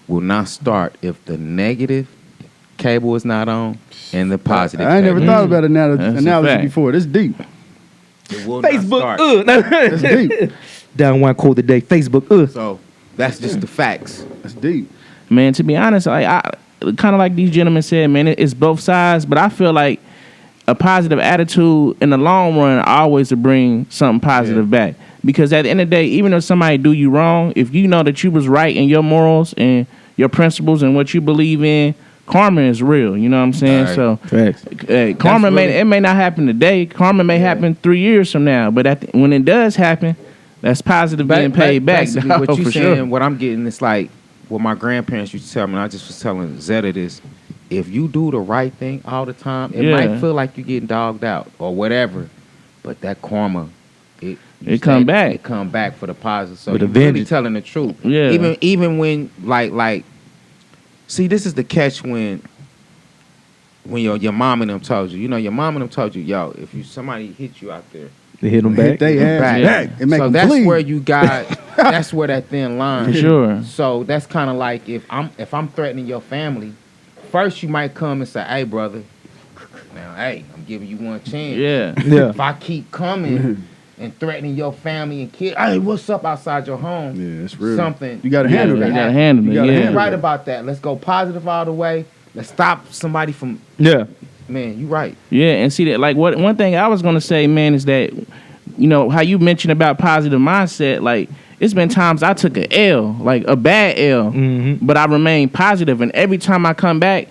will not start if the negative cable is not on and the positive. I ain't never cable. thought about That's a analogy fact. before. This deep. It will not Facebook. start. That's deep. Down one quote today. Facebook. So that's just the facts. That's deep. Man, to be honest, I kind of like these gentlemen said, man, it's both sides, but I feel like a positive attitude in the long run always to bring something positive back. Because at the end of the day, even if somebody do you wrong, if you know that you was right in your morals and your principles and what you believe in, karma is real. You know what I'm saying? Right. So Facts. karma really- it may not happen today. Karma may happen 3 years from now. But when it does happen, that's positive being paid back. Basically, dog, what you for saying, sure. what I'm getting, is like what my grandparents used to tell me. And I just was telling Zeta this: if you do the right thing all the time, it Yeah. might feel like you're getting dogged out or whatever, but that karma, It come back. It come back for the positive. So With you're a really vengeance. telling the truth. Yeah. Even when like, see, this is the catch when your mom and them told you. You know, your mom and them told you, yo, if somebody hit you out there, They hit them Hit back. they ass back. back and make so them that's bleed. where you got. That's where that thin line. For sure. So that's kind of like if I'm threatening your family, first you might come and say, "Hey, brother, now, hey, I'm giving you one chance." Yeah. Yeah. If I keep coming and threatening your family and kids, hey, what's up outside your home? Yeah, it's real. Something You gotta handle You that. gotta handle You it. gotta Yeah. You're handle right about that. Let's go positive all the way. Let's stop somebody from. Yeah. Man, you right. Yeah, and see that like one thing I was gonna say, man, is that how you mentioned about positive mindset, like it's been times I took a L, like a bad L, but I remain positive, and every time I come back,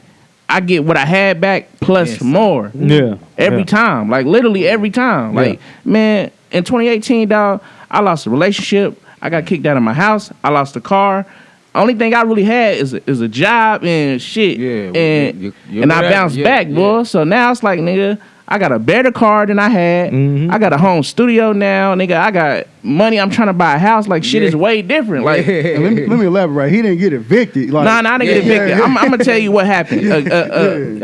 I get what I had back plus Yes. more. Yeah. Every Yeah. time, like literally every time. Yeah. Like, man, in 2018, dog, I lost a relationship. I got kicked out of my house. I lost a car. Only thing I really had is a job and shit. Yeah, and you and I whatever, bounced yeah, back, yeah. boy. So now it's like, nigga, I got a better car than I had. Mhm. I got a home studio now, nigga. I got money. I'm trying to buy a house. Like shit is way different. Like. And let me elaborate. He didn't get evicted. Like, Nah, I didn't get evicted. Yeah. I'm gonna tell you what happened.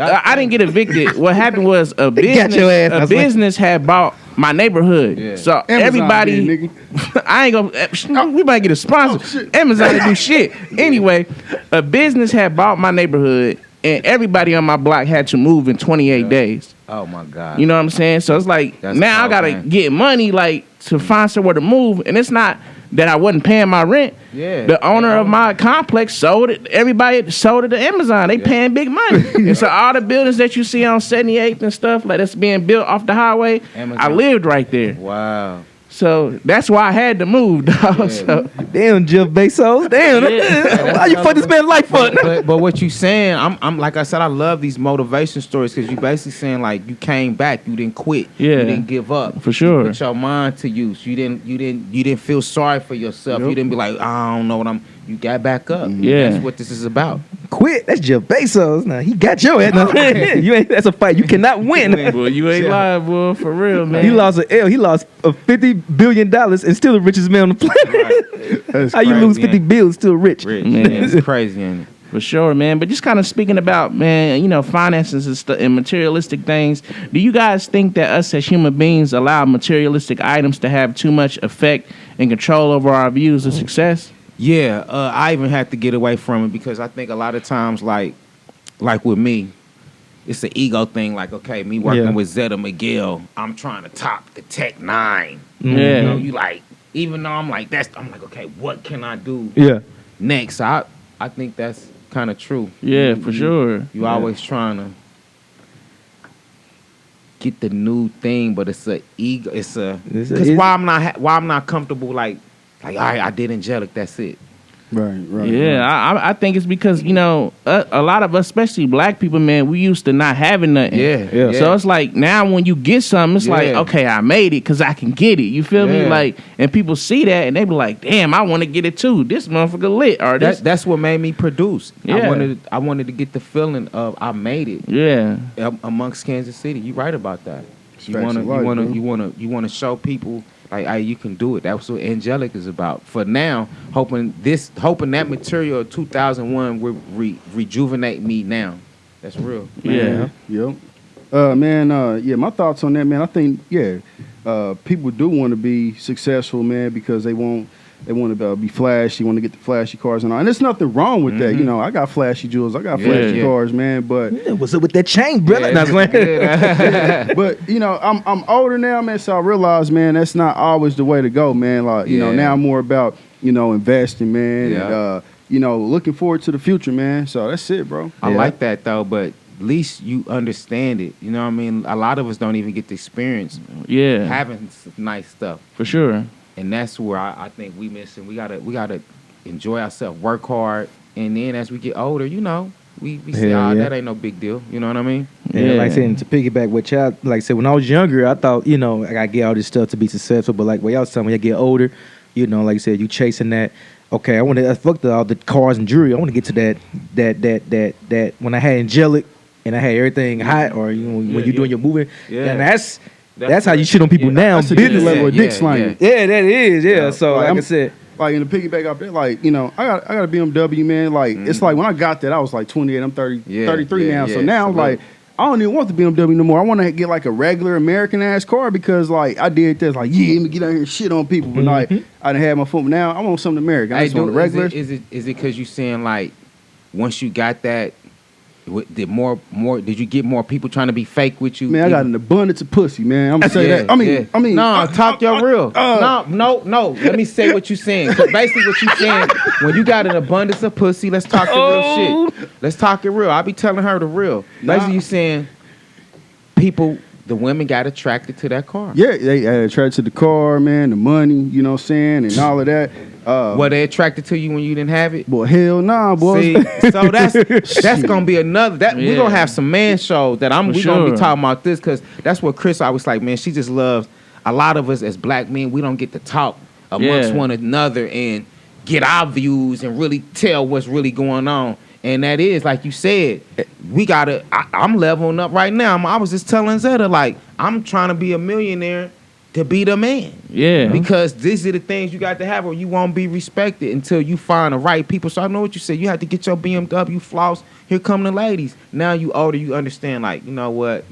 I didn't get evicted. What happened was a got your ass. I a was like- business had bought my neighborhood. Yeah. So Amazon everybody, did, nigga. I ain't gonna. We might get a sponsor. shit. Amazon didn't do shit. Anyway, a business had bought my neighborhood, and everybody on my block had to move in 28 days. Oh my God. You know what I'm saying? So it's like That's now I tough, gotta man. get money like to find somewhere to move, and it's not that I wasn't paying my rent. Yeah. The owner of my complex sold it. Everybody sold it to Amazon. They paying big money. And so all the buildings that you see on 78th and stuff like that's being built off the highway, Amazon. I lived right there. Wow. So that's why I had to move, dog. Yeah. So, Damn, Jeff Bezos. Damn. Why you fuck this man life up? But what you saying, I'm like I said, I love these motivation stories because you basically saying like you came back, you didn't quit, Yeah. you didn't give up, For sure. You put your mind to use. You didn't feel sorry for yourself. Yep. You didn't be like, I don't know what I'm. You got back up. Yeah. That's what this is about. Quit. That's Jeff Bezos. Now he got your ass. Now, you ain't. That's a fight. You cannot win. boy, you ain't lying, boy, for real, man. He lost an L. He lost $50 billion and still the richest man on the planet. That's How you crazy. lose 50 bills still rich? Rich. Man. It's crazy, ain't it? For sure, man. But just kind of speaking about, man, you know, finances and materialistic things. Do you guys think that us as human beings allow materialistic items to have too much effect and control over our views of success? Yeah, I even had to get away from it because I think a lot of times, like with me, it's an ego thing. Like, okay, me working with Zeta Miguel, I'm trying to top the Tech 9. Yeah. You know, you like, even though I'm like, okay, what can I do Yeah. next? I think that's kind of true. Yeah, for sure. You always trying to get the new thing, but it's a ego. Because why I'm not comfortable like all right, I did angelic. That's it. Right. Yeah, I think it's because, you know, a lot of us, especially black people, man, we used to not having nothing. Yeah. So it's like now when you get something, it's like, okay, I made it because I can get it. You feel me? Yeah. Like, and people see that and they be like, damn, I want to get it too. This motherfucker lit. Or this. That's what made me produce. Yeah. I wanted to get the feeling of I made it. Yeah. Amongst Kansas City. You're right about that. You Facts wanna of life, bro. you wanna show people like, hey, you can do it. That's what angelic is about. For now, hoping that material of 2001 will rejuvenate me now. That's real. Yeah. Yep. My thoughts on that, man. I think, people do want to be successful, man, because they want to be flashy, want to get the flashy cars and all. And there's nothing wrong with that. You know, I got flashy jewels, I got flashy cars, man. But What's up with that chain, brother? but you know, I'm older now, man. So I realize, man, that's not always the way to go, man. Like you know, now I'm more about investing, man. Yeah. And, looking forward to the future, man. So that's it, bro. I like that though, but at least you understand it. You know what I mean? A lot of us don't even get the experience having nice stuff. For sure. And that's where I think we missing. We gotta enjoy ourselves, work hard, and then as we get older, we say, that ain't no big deal. You know what I mean? Yeah, like I said, and to piggyback what y'all, like I said, when I was younger, I thought, I gotta get all this stuff to be successful. But like what y'all was telling me, when you get older, like you said, you chasing that. Okay, I want to fuck all the cars and jewelry. I want to get to that when I had angelic and I had everything hot, or when you're doing your moving, and that's how you shit on people now. That's a different level of dick slanging. Yeah, that is. Yeah. So like I said, like in the piggyback up there, like I got a BMW, man. Like it's like when I got that, I was like 28. I'm 33 now. So now I'm like, I don't even want the BMW no more. I want to get like a regular American ass car because like I did this. Like let me get out here and shit on people. But like I done had my foot. Now I want something American. I just want a regular. Is it because you saying like once you got that? Did you get more people trying to be fake with you? Man, I got an abundance of pussy, man. I'm gonna say that. I mean, no, talk your real. No. Let me say what you saying. 'Cause basically, what you saying when you got an abundance of pussy, let's talk the real shit. Let's talk it real. I be telling her the real. Basically, you saying the women got attracted to that car. Yeah, they attracted to the car, man, the money. You know what I'm saying, and all of that. Were they attracted to you when you didn't have it? Boy, hell nah, boy. See, so that's gonna be another. We gonna have some man shows that we gonna be talking about this because that's what Chris always like. Man, she just loves. A lot of us as black men, we don't get to talk amongst one another and get our views and really tell what's really going on. And that is, like you said, I'm leveling up right now. I was just telling Zeta, like, I'm trying to be a millionaire to be the man. Yeah. Because these are the things you got to have or you won't be respected until you find the right people. So I know what you said. You have to get your BMW floss. Here come the ladies. Now you older, you understand, like, you know what?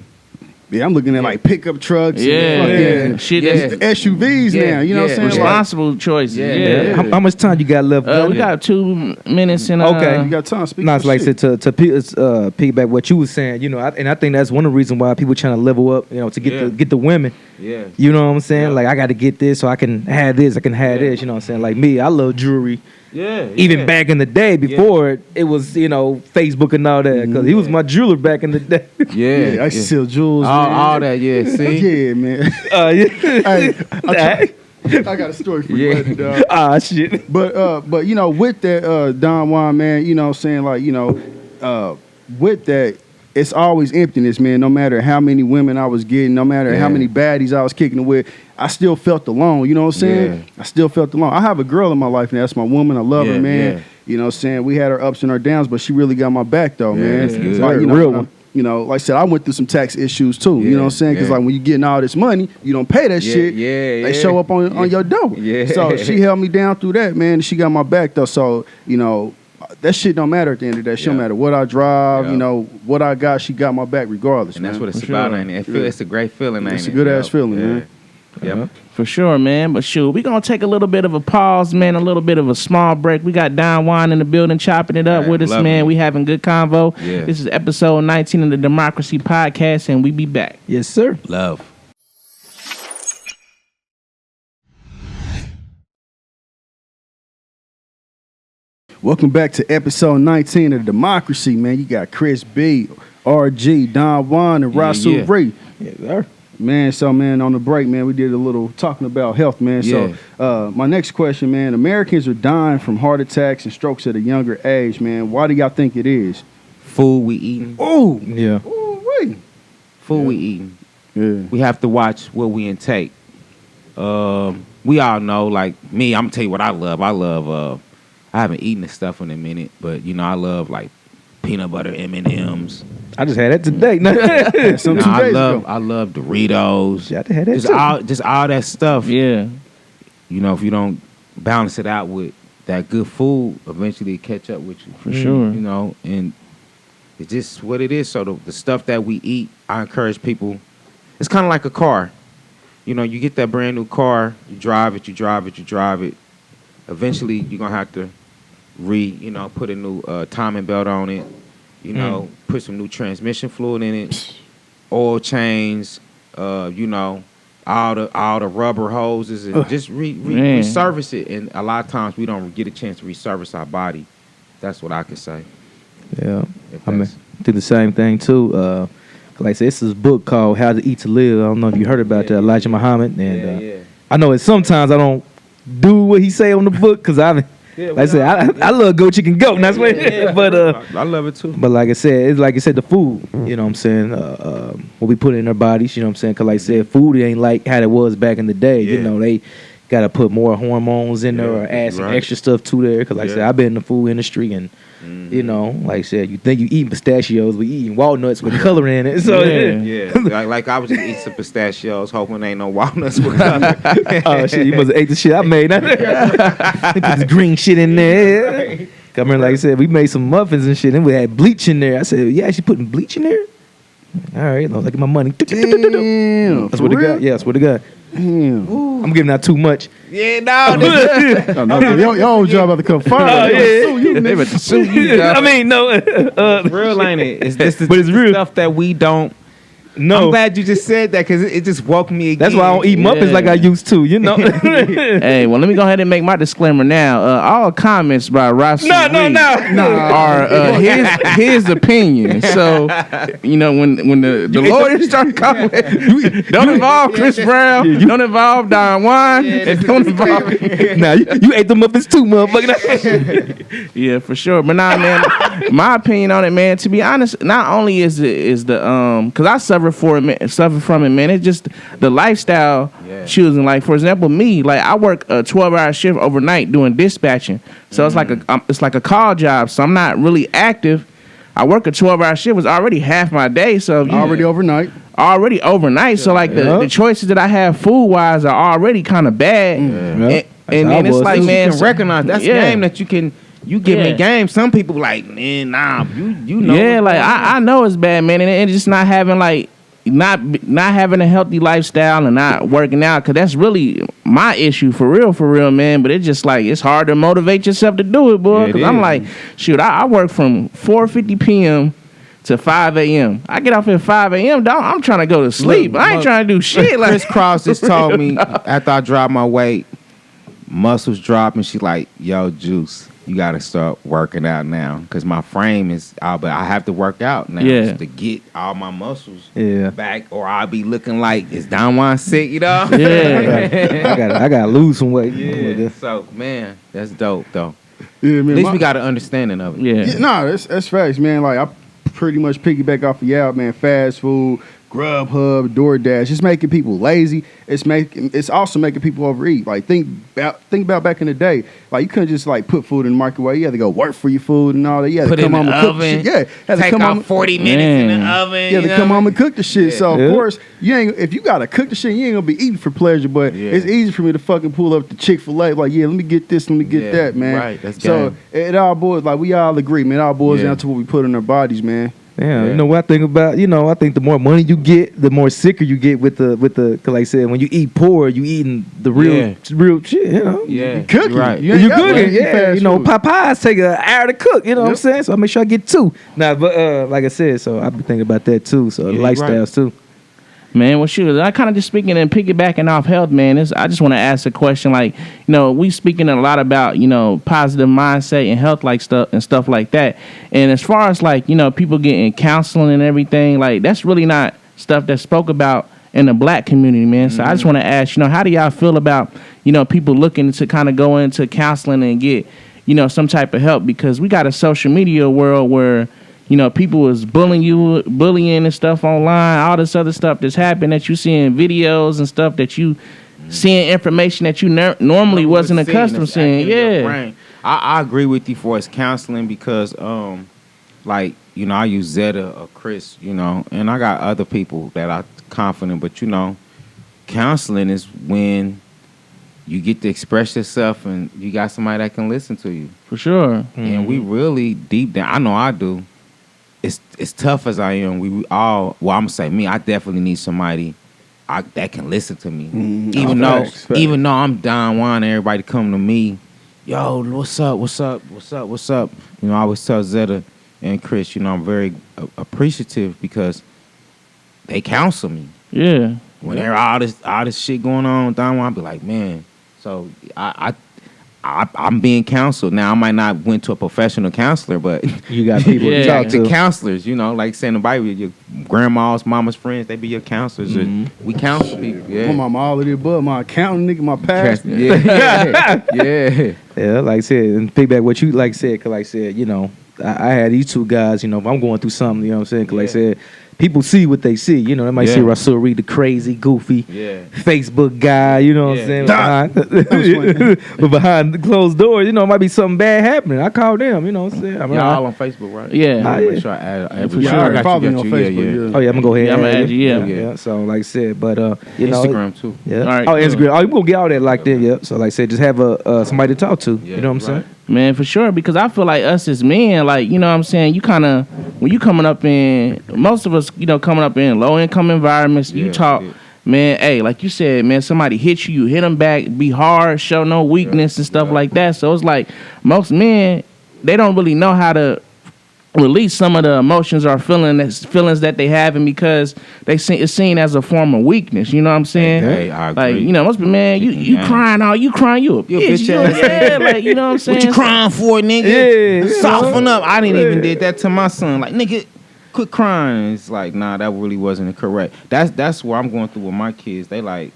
Yeah, I'm looking at like pickup trucks. And shit. SUVs now. You know what I'm saying? Responsible choices. Yeah. How much time you got left? We got 2 minutes and okay. You got time. Speak no, it's like I said to piggyback what you was saying. I think that's one of the reasons why people trying to level up. To get the women. Yeah. You know what I'm saying? Like, I got to get this so I can have this. I can have this. You know what I'm saying? Like me, I love jewelry. Yeah. Even back in the day before it was, Facebook and all that. Because he was my jeweler back in the day. Yeah, I used to sell jewels. All that, yeah. See? Yeah, man. Yeah. I got a story for you, later, dog. Ah, shit. But with that, Don Juan, man, you know what I'm saying? Like, with that, it's always emptiness, man. No matter how many women I was getting, no matter how many baddies I was kicking it with, I still felt alone. You know what I'm saying? Yeah. I still felt alone. I have a girl in my life now. That's my woman. I love her, man. Yeah. You know what I'm saying? We had our ups and our downs, but she really got my back, though, man. that's good. Like, Real one. Like I said, I went through some tax issues too. You know what I'm saying? Because Yeah. like when you getting all this money, you don't pay that shit. Yeah, They show up on your door. Yeah. So she held me down through that, man. She got my back though. So that shit don't matter at the end of the day. She don't matter what I drive. What I got. She got my back regardless. And man. that's what it's For about, sure. ain't it? It's a great feeling, ain't it? It's a good ass feeling, man. Yep. For sure, man. But shoot, we're going to take a little bit of a pause, man, a little bit of a small break. We got Don Juan in the building chopping it up Man, with us, loving man. it. We having good convo. Yeah. This is episode 19 of the Demxcrazy Podcast, and we be back. Yes, sir. Love. Welcome back to episode 19 of the Demxcrazy, man. You got Chris B, RG, Don Juan, and Rasul yeah. Ree. Yes, sir. Man, so man, on the break, man, we did a little talking about health, man. Yeah. So my next question, man, Americans are dying from heart attacks and strokes at a younger age, man. Why do y'all think it is? Food we eating. Oh, Yeah. wait. Food we eating. Yeah. We have to watch what we intake. We all know, like me, I'm gonna tell you what I love. I haven't eaten this stuff in a minute, but I love like peanut butter M&Ms. I just had that today. Some 2 I days love ago. I love Doritos. Yeah, I had that too. Just all that stuff. Yeah. If you don't balance it out with that good food, eventually it catch up with you. For sure. And it's just what it is. So the stuff that we eat, I encourage people. It's kind of like a car. You get that brand new car, you drive it. Eventually, you're gonna have to put a new timing belt on it. Put some new transmission fluid in it, oil change. All the rubber hoses, and just resurface it. And a lot of times we don't get a chance to resurface our body. That's what I could say. Yeah. I mean, do the same thing too. Like I said, this is a book called How to Eat to Live. I don't know if you heard about that, Elijah Muhammad. And I know that sometimes I don't do what he say on the book because like I said, I love go chicken goat. And that's what. But I love it too. But like I said, it's like I said, the food. You know what I'm saying? What we put in our bodies. You know what I'm saying? Because like I said, food ain't like how it was back in the day. Yeah. They got to put more hormones in there or add some extra stuff to there. Because like I said, I've been in the food industry and. Like I said, you think you eating pistachios, we eating walnuts with color in it. So like I was just eating some pistachios, hoping ain't no walnuts with color. Oh shit, you must have ate the shit I made. Put the green shit in there. Come here, like I said, we made some muffins and shit, and we had bleach in there. I said, "Yeah, she putting bleach in there." All right, I was like, my money. Damn, That's what it got. Yeah, that's what it got. Damn. I'm giving out too much. Yeah, no. Your old job about to come first. They about to sue you. I mean, no. Real ain't it? It's this But it's real stuff that we don't. No. I'm glad you just said that because it just woke me again. That's why I don't eat muffins like I used to. Hey, well, let me go ahead and make my disclaimer now. All comments by Rasul No. are his opinion. So, when the lawyers start coming, don't involve Chris Brown, don't involve Don Juan, and don't involve. Now you ate the muffins too, motherfucker. Yeah, for sure. But nah, man, my opinion on it, man. To be honest, not only is the because I suffer from it, man. It's just the lifestyle choosing. Like for example, me, like I work a 12-hour shift overnight doing dispatching, so it's like a call job. So I'm not really active. I work a 12-hour shift. Was already half my day. So Already overnight. So like the choices that I have food wise are already kind of bad. And it's like, man, you can recognize that's game that you can. You give me game. Some people like, man, nah, you know. Yeah, like I know it's bad, man, and just not having like not having a healthy lifestyle and not working out, because that's really my issue for real, man. But it's just like it's hard to motivate yourself to do it, boy. Because I'm like, shoot, I work from 4:50 p.m. to 5 a.m. I get off at 5 a.m. Dog, I'm trying to go to sleep. Look, I ain't trying to do shit. Like Chris Cross just told me after I dropped my weight, muscles dropping. She like, yo, Juice, you got to start working out now because my frame is out, but I have to work out now to get all my muscles back, or I'll be looking like it's Don Juan sick, you know? Yeah, I gotta lose some weight. Yeah. So man, that's dope though. Yeah, man. At least we got an understanding of it. Yeah, no, that's facts, man. Like I pretty much piggyback off of y'all, man. Fast food, Grubhub, DoorDash, it's making people lazy. It's also making people overeat. Like think about back in the day. Like you couldn't just like put food in the microwave. You had to go work for your food and all that. You had Put to come it in home the and cook the oven. shit. Yeah, had to Take come out home 40 minutes in the oven. You had to come home and cook the shit. Yeah. So of course you ain't. If you gotta cook the shit, you ain't gonna be eating for pleasure. But it's easy for me to fucking pull up the Chick-fil-A. Like let me get this, let me get that, man. Right. That's so game. it all boils. Like we all agree, man. It all boils down to what we put in our bodies, man. Yeah, you know what I think about? You know, I think the more money you get, the more sicker you get with the. Cause like I said, when you eat poor, you eating the real shit. You know, Yeah, cooking. right. You You got cooking, to eat fast You know, food. Popeyes take an hour to cook. You know what I'm saying? So I make sure I get 2. Nah, but like I said, so I be thinking about that too. So lifestyles too. man. Well, shoot, I kind of just speaking and piggybacking off health, man. I just want to ask a question, like, we speaking a lot about, positive mindset and health, like stuff like that. And as far as like, people getting counseling and everything, like that's really not stuff that's spoke about in the black community, man. So I just want to ask, how do y'all feel about, people looking to kind of go into counseling and get, some type of help, because we got a social media world where people is bullying and stuff online, all this other stuff that's happened that you see in videos and stuff that you seeing information that you normally wasn't accustomed to seeing. Yeah. I agree with you for as counseling because, I use Zeta or Chris, and I got other people that are confident, but, counseling is when you get to express yourself and you got somebody that can listen to you. For sure. And we really deep down, I know I do. It's tough as I am. We all, I'm gonna say me. I definitely need somebody that can listen to me. Even though I'm Don Juan, and everybody come to me, yo, what's up? I always tell Zeta and Chris, I'm very appreciative because they counsel me. Yeah. When there all this shit going on, Don Juan, I be like, man. So I'm being counseled now. I might not went to a professional counselor, but You got people to talk to. the counselors, like saying the Bible, your grandma's, mama's friends, they be your counselors. We counsel people. Yeah, My mama all of the above. My accountant, nigga, my pastor. Yeah, like I said, and piggyback what you said, cause like I said, I had these 2 guys, if I'm going through something, you know what I'm saying? Cause like I said, people see what they see, they might see Russell Reed, the crazy, goofy Facebook guy, you know what I'm saying? But behind the closed doors, it might be something bad happening. I call them, you know what I'm saying? Y'all all on Facebook, right? Yeah. I make sure I add For I sure. got Follow me you, on got you. Facebook. Oh yeah, I'm gonna go ahead. Yeah, I'm gonna add you, yeah. So like I said, but Instagram too. Yeah. All right, oh, cool. Instagram. Oh, you gonna get all that like that? Yeah. So like I said, just have somebody to talk to. You know what I'm saying? Man, for sure, because I feel like us as men, like, you know what I'm saying, you kind of, when you coming up in, most of us, coming up in low-income environments, you talk, man, hey, like you said, man, somebody hit you hit them back, be hard, show no weakness and stuff like that. So it's like most men, they don't really know how to release some of the emotions or feelings that they have, and because it's seen as a form of weakness. You know what I'm saying? Hey, I agree. Like, most people, man, you crying, you a bitch. Yeah, like, you know what I'm saying? What you crying for, nigga? Yeah, Soften up. I didn't even did that to my son. Like, nigga, quit crying. It's like, nah, that really wasn't correct. That's where I'm going through with my kids. They like,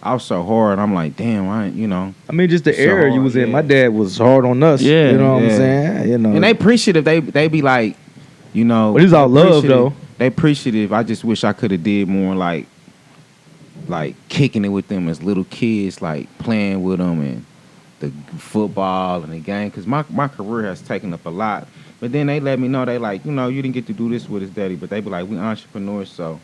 I was so hard. I'm like, damn, I mean, just the So era you hard, was in. yeah. My dad was hard on us. Yeah, You know what I'm yeah. saying? And they appreciative. They be like, But it's all love, appreciative. though. They appreciative. I just wish I could have did more like kicking it with them as little kids, like playing with them and the football and the game. Because my career has taken up a lot. But then they let me know, they like, you didn't get to do this with his daddy. But they be like, we entrepreneurs, so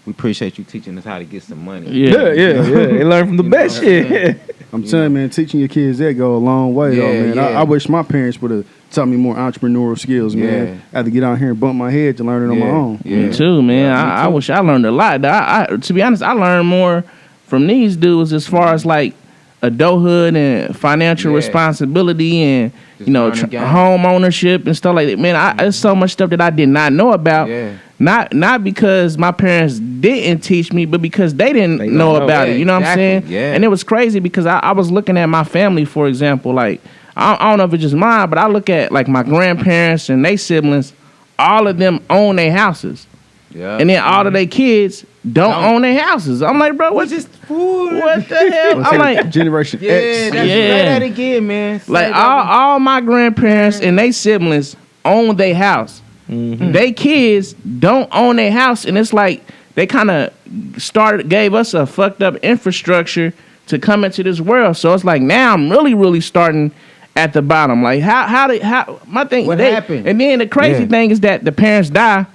we appreciate you teaching us how to get some money. Yeah. They learn from the best shit. I'm telling you, man, teaching your kids that go a long way, though, man. Yeah. I wish my parents would have taught me more entrepreneurial skills, man. I had to get out here and bump my head to learn it on my own. Me too, man. I wish I learned a lot. To be honest, I learned more from these dudes as far as like adulthood and financial responsibility and home ownership and stuff like that. Man, there's so much stuff that I did not know about. Yeah. Not because my parents didn't teach me, but because they didn't know about it. You know what I'm saying? Yeah. And it was crazy because I was looking at my family, for example. Like, I don't know if it's just mine, but I look at like my grandparents and their siblings. All of them own their houses. Yeah. And then all of their kids don't own their houses. I'm like, bro, what the hell? I'm like, Generation X. Say that again, man. Like all my grandparents and their siblings own their house. Mm-hmm. They kids don't own their house, and it's like they kind of gave us a fucked up infrastructure to come into this world. So it's like now I'm really starting at the bottom. Like how my thing. What happened? And then the crazy thing is that the parents die.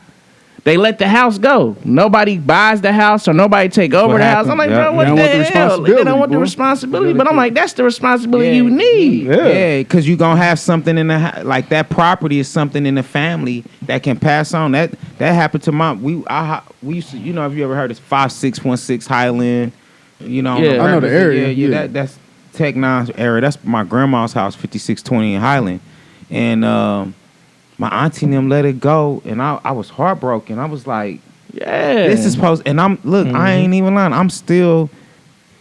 They let the house go. Nobody buys the house or nobody take over the house. I'm like, bro, what the hell? They don't want the responsibility. But I'm like, that's the responsibility you need. Yeah, because you're going to have something in the house. Like that property is something in the family that can pass on. That happened to we used to, you know, have you ever heard of 5616 Highland? You know, I know the area. Yeah. That's Tech 9 area. That's my grandma's house, 5620 in Highland. And my auntie and them let it go, and I was heartbroken. I was like, this is supposed. And I ain't even lying. I'm still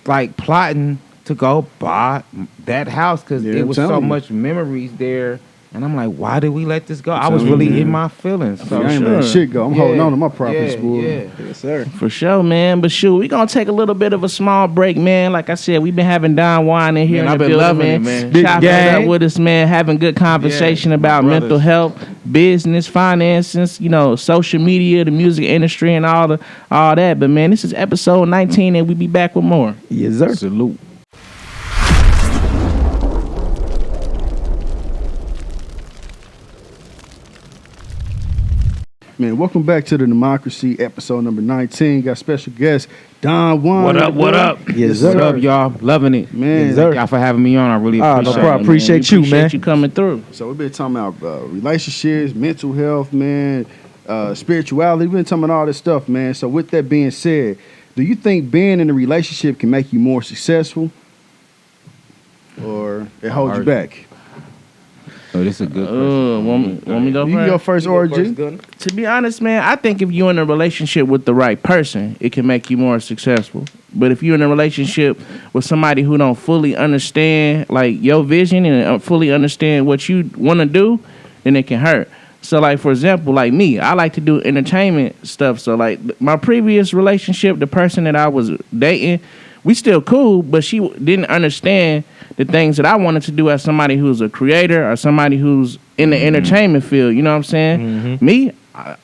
like plotting to go buy that house because it was so much memories there. And I'm like, why did we let this go? I was really in my feelings. So I ain't letting shit go. I'm holding on to my properties, boy. Yes, sir. For sure, man. But shoot, we gonna take a little bit of a small break, man. Like I said, we've been having Juan in here. Man, I've been loving it, man. Chopping it up with us, man. Having good conversation about mental health, business, finances, you know, social media, the music industry, and all that. But man, this is episode 19, and we be back with more. Yes, sir. Salute. Man, welcome back to the Demxcrazy, episode number 19. Got special guest, Juan. What up? Yes, sir. What up, y'all? Loving it. Man. Yes, sir. Y'all for having me on. I really appreciate it. No problem. Appreciate you, man. Appreciate you coming through. So we've been talking about relationships, mental health, man, spirituality. We've been talking about all this stuff, man. So with that being said, do you think being in a relationship can make you more successful? Or it holds you back? Oh, this is a good question. Want me to go first? You go first, Orgy. To be honest, man, I think if you're in a relationship with the right person, it can make you more successful. But if you're in a relationship with somebody who don't fully understand like your vision and fully understand what you want to do, then it can hurt. So, like, for example, like me, I like to do entertainment stuff. So, like, my previous relationship, the person that I was dating, we still cool, but she didn't understand the things that I wanted to do as somebody who's a creator or somebody who's in the entertainment field. You know what I'm saying? Mm-hmm. Me,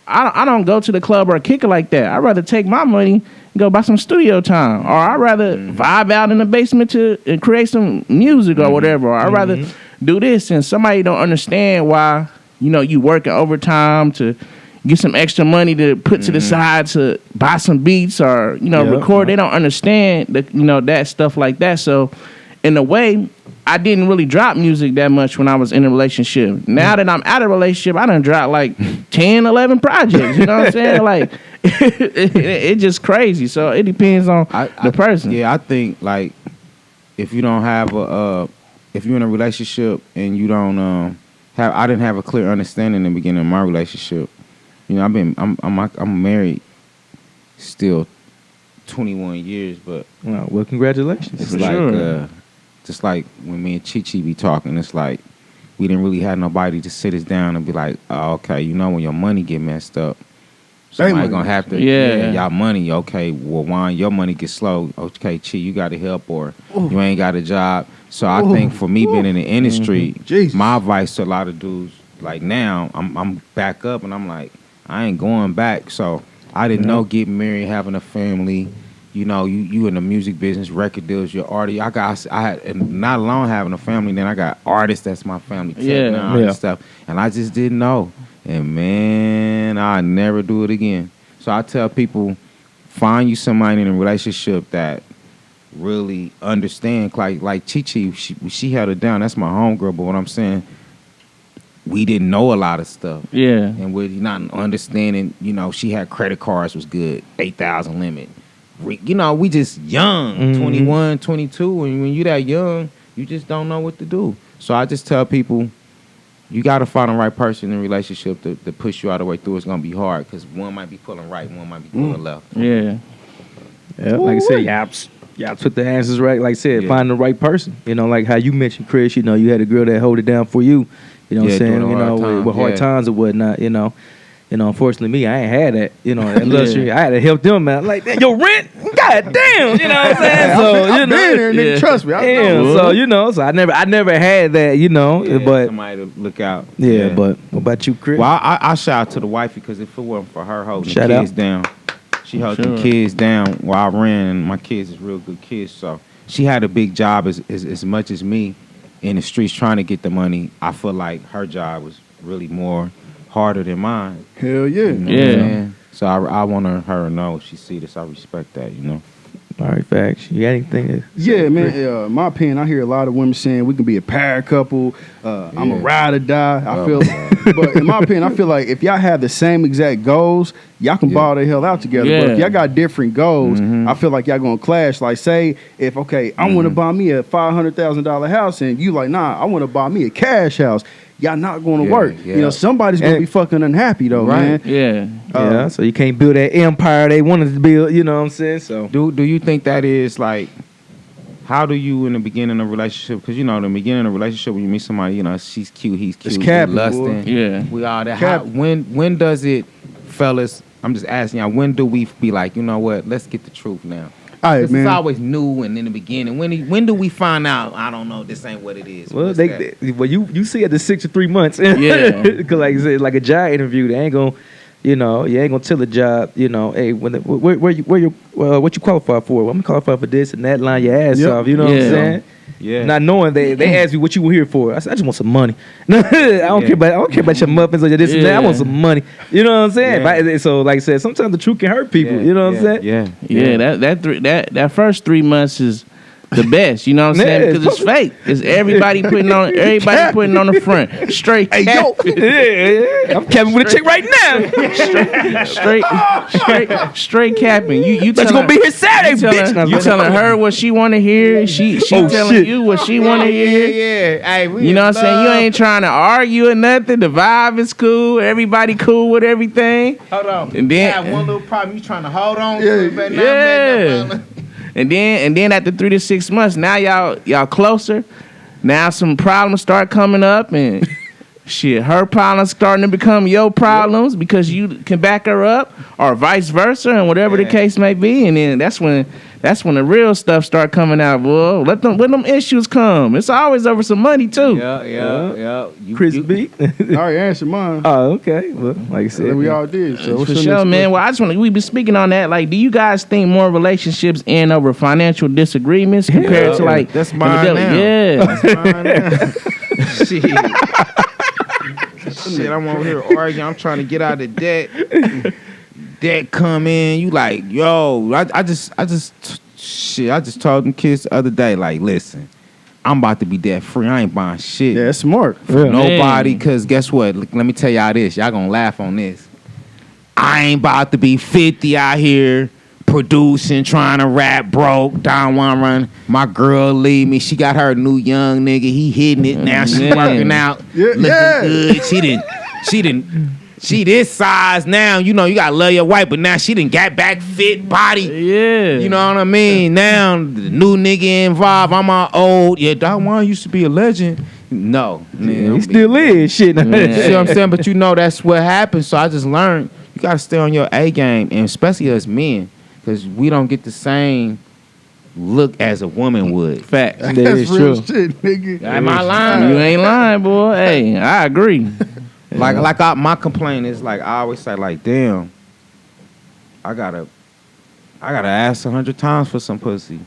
I don't go to the club or kick it like that. I'd rather take my money and go buy some studio time. Or I'd rather vibe out in the basement and create some music or whatever. Or I'd rather do this. And somebody don't understand why, you know, you working overtime to get some extra money to put to the side to buy some beats or, you know, record. They don't understand that, you know, that stuff like that. So in a way, I didn't really drop music that much when I was in a relationship. Now that I'm out of a relationship, I done dropped like 10, 11 projects. You know what I'm saying? Like, it's just crazy. So it depends on the person. Yeah, I think like if you don't have if you're in a relationship and you don't I didn't have a clear understanding in the beginning of my relationship. You know, I'm married still 21 years, but well, congratulations. It's like just like when me and Chi be talking, it's like we didn't really have nobody to sit us down and be like, oh, okay, you know, when your money get messed up, somebody gonna have to y'all money, okay, well, Juan, your money gets slow, okay, Chi, you got to help, or you ain't got a job. So I think for me being in the industry, my advice to a lot of dudes, like now, I'm back up and I'm like, I ain't going back. So I didn't know getting married, having a family, you know, you in the music business, record deals, you're artist. I had, and not alone having a family, then I got artists that's my family, and stuff. And I just didn't know. And man, I never do it again. So I tell people, find you somebody in a relationship that really understand. Like Chi, she held it down. That's my homegirl. But what I'm saying, we didn't know a lot of stuff. Yeah. And with not understanding, you know, she had credit cards was good, 8,000 limit. we just young, 21, 22, and when you that young, you just don't know what to do. So I just tell people, you got to find the right person in a relationship to push you all the way through. It's going to be hard because one might be pulling right, one might be pulling left. Yeah. Yeah, like I said, y'all took the answers right. Like I said, find the right person. Like how you mentioned, Chris, you had a girl that hold it down for you. You know what I'm saying? With hard times or whatnot, unfortunately me, I ain't had that, that luxury. I had to help them out. Like, your rent? God damn, you know what I'm saying? So, I've been there, nigga, trust me. I know. So I never had that, but somebody to look out. Yeah, but what about you, Chris? Well, I shout out to the wifey because if it wasn't for her holding Shout the kids out. down, she held the kids down while I ran, and my kids is real good kids. So she had a big job as much as me in the streets trying to get the money. I feel like her job was really more harder than mine. Hell yeah. Yeah. So I want her to know if she see this. I respect that, All right, facts. You got anything? Yeah, man. My opinion, I hear a lot of women saying we can be a power couple. I'm a ride or die. But in my opinion, I feel like if y'all have the same exact goals, y'all can ball the hell out together. Yeah. But if y'all got different goals, I feel like y'all gonna clash. Like, say if I want to buy me a $500,000 house, and you like, nah, I want to buy me a cash house. Y'all not going to work. Yeah. Somebody's going to be fucking unhappy though, man. Yeah. So you can't build that empire they wanted to build. You know what I'm saying? So do you think that is like? How do you in the beginning of a relationship? Because in the beginning of a relationship, when you meet somebody, she's cute, he's cute, it's capping, lusting. Yeah. We all that. When does it, fellas? I'm just asking y'all. When do we be like, you know what? Let's get the truth now. All right, man. It's always new and in the beginning. When do we find out? I don't know. This ain't what it is. well, you see at the 6 to 3 months. Yeah. Because like I said, like a job interview, they ain't gonna. You ain't gonna tell a job. Hey, where you what you qualify for? Well, I'm qualified for this and that. Line your ass off. You know what I'm saying? Yeah. Not knowing they ask you what you were here for. I said I just want some money. I don't care about your muffins or your this and that. I want some money. You know what I'm saying? Yeah. So like I said, sometimes the truth can hurt people. You know what I'm saying? Yeah. That first 3 months is the best, you know what I'm saying? Because it's fake. It's everybody putting on the front. Straight. Hey, yo. I'm capping with a chick right now. Straight capping. You But you gonna be here Saturday, bitch. You telling her what she want to hear. She telling you what she want to hear. Yeah. Hey, You know what I'm saying? You ain't trying to argue or nothing. The vibe is cool. Everybody cool with everything. Hold on. And then I have one little problem. You trying to hold on Yeah. to it, but Yeah. And then after 3 to 6 months, now y'all closer. Now some problems start coming up, and shit, her problems starting to become your problems because you can back her up, or vice versa, and whatever the case may be. And then that's when the real stuff start coming out. Boy, let them issues come. It's always over some money too. Yeah. Chris B. I already answered mine. Oh, okay. Well, like I said, We all did. So what's For the sure, next man. Well, we've been speaking on that. Like, do you guys think more relationships end over financial disagreements compared to like that's mine now. Yeah. Shit, I'm over here arguing. I'm trying to get out of debt. Debt come in. You like, yo, I just told them kids the other day, like, listen, I'm about to be debt free. I ain't buying shit. Yeah, that's smart. Nobody, because guess what? Let me tell y'all this. Y'all gonna laugh on this. I ain't about to be 50 out here producing, trying to rap broke, down one run. My girl leave me. She got her new young nigga. He hitting it now. She working out, looking good. She this size now. You gotta love your wife, but now she done got back fit body. Yeah. You know what I mean? Now the new nigga involved. I'm all old. Yeah, Don Juan used to be a legend. No, he still is shit. You see what I'm saying? But that's what happens. So I just learned you gotta stay on your A game, and especially us men, because we don't get the same look as a woman would. Facts. That's real shit, nigga. Am I lying? You ain't lying, boy. Hey, I agree. My complaint is like I always say, like, damn, I gotta ask 100 times for some pussy.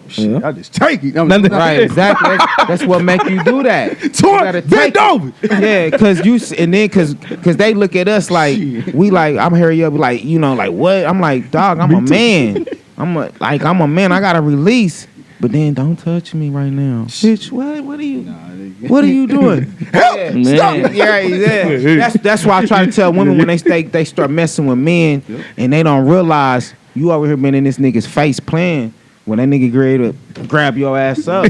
Shit, I just take it. Right, exactly. That's what make you do that. Bend over. Yeah, cause they look at us like we like I'm hurry up like like what? I'm like, dog, I'm a man. I'm a man. I gotta release. But then don't touch me right now, bitch. What are you? What are you doing? Help! Stop! Yeah. That's why I try to tell women when they start messing with men and they don't realize You over here been in this nigga's face playing. When that nigga ready to grab your ass up,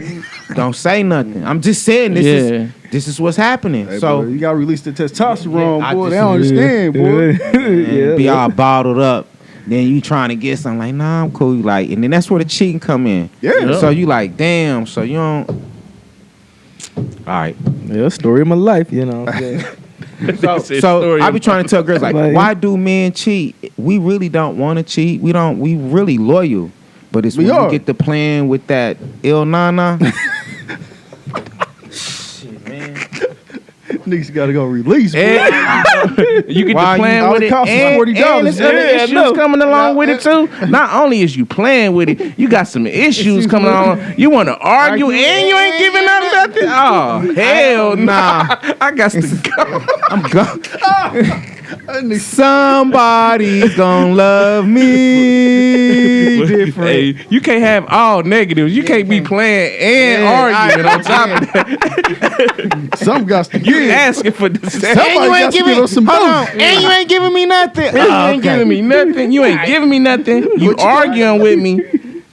don't say nothing. I'm just saying this is what's happening. Hey, so boy, you gotta release the testosterone, Yeah, boy. They don't understand, boy. be all bottled up. Then you trying to get something like, nah, I'm cool. Like, and then that's where the cheating come in. Yeah. So you like, damn. So you don't. All right. Yeah, story of my life, you know what I'm saying? So I be trying to tell girls like, why do men cheat? We really don't want to cheat. We really loyal. But it's when you get to playing with that ill nana. Shit, man. Niggas gotta go release, boy. You get to playing with it, costs and $40. there's other issues coming along with it too. Not only is you playing with it, you got some issues coming along. You want to argue, and you ain't giving up nothing. Oh hell nah! I got to go. I'm gone. Somebody's gonna love me different. Hey, you can't have all negatives. You can't be playing and arguing on top of that. Some got to You give. asking for the same. Somebody you got ain't to giving give us some hold boost. on, and you ain't giving me nothing. You ain't giving me nothing. You ain't giving me nothing. You arguing with me.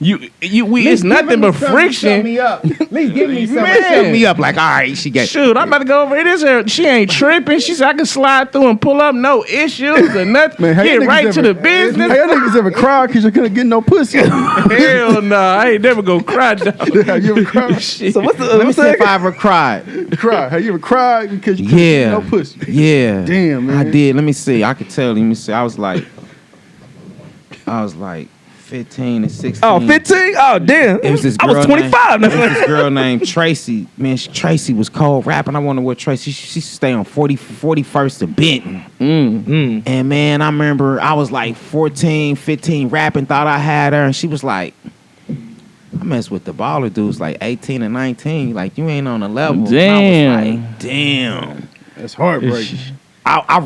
It's nothing but friction. me up. At least give me something. Shut me up. Like, all right, she got. Shoot, I'm about to go over. It is her. She ain't tripping. She said I can slide through and pull up, no issues or nothing. Man, Get right to the business. Hey, y'all niggas ever cried because you couldn't get no pussy? Hell no, I ain't never gonna cry down. Have you ever cried? Shit. So what's the Let me see if I ever cried. Cry. Have you ever cried because you couldn't get no pussy? Yeah. Damn, man. I did. Let me see. I could tell. Let me see. I was like 15 and 16. Oh, 15? Oh, damn. It was this I girl was 25. It was this girl named Tracy. Man, Tracy was cold rapping. I wonder what Tracy. She stay on 41st and Benton. And man, I remember I was like 14, 15 rapping. Thought I had her, and she was like, I messed with the baller dudes like 18 and 19. Like, you ain't on the level. Damn. And I was like, damn. That's heartbreaking. I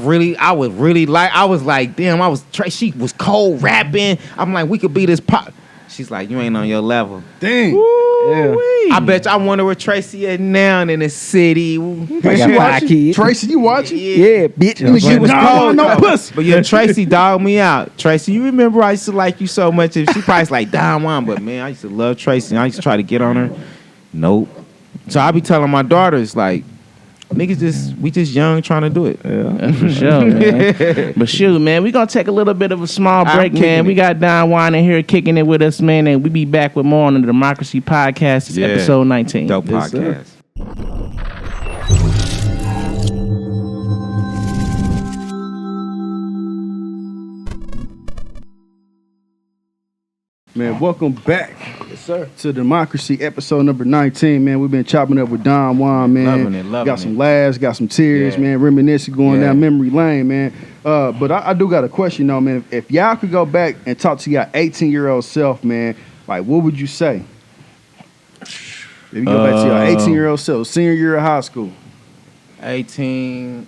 was like, damn, she was cold rapping. I'm like, we could be this pop. She's like, you ain't on your level. Dang. Yeah. I bet you, I wonder where Tracy is now in the city. I got 5 kids. Tracy, you watching? Yeah, bitch. She was cold, no though. pussy. But yeah, Tracy dogged me out. Tracy, you remember I used to like you so much. She probably's like, Don Juan, but man, I used to love Tracy. I used to try to get on her. Nope. So I be telling my daughters, like, niggas we just young trying to do it. Yeah. That's for sure, man. But shoot, man, we gonna take a little bit of a small break, man. We got Don Juan in here kicking it with us, man, and we be back with more on the Demxcrazy Podcast. It's episode 19. Dope Yes, podcast. Man, welcome back. Yes, sir. To Demxcrazy episode number 19, man. We've been chopping up with Don Juan, man. Loving got some laughs, got some tears, Yeah. man. Reminiscing, going Yeah. down memory lane, man. But I do got a question, though, man. If y'all could go back and talk to your 18-year-old self, man, like, what would you say? If you go back to your 18-year-old self, senior year of high school. 18.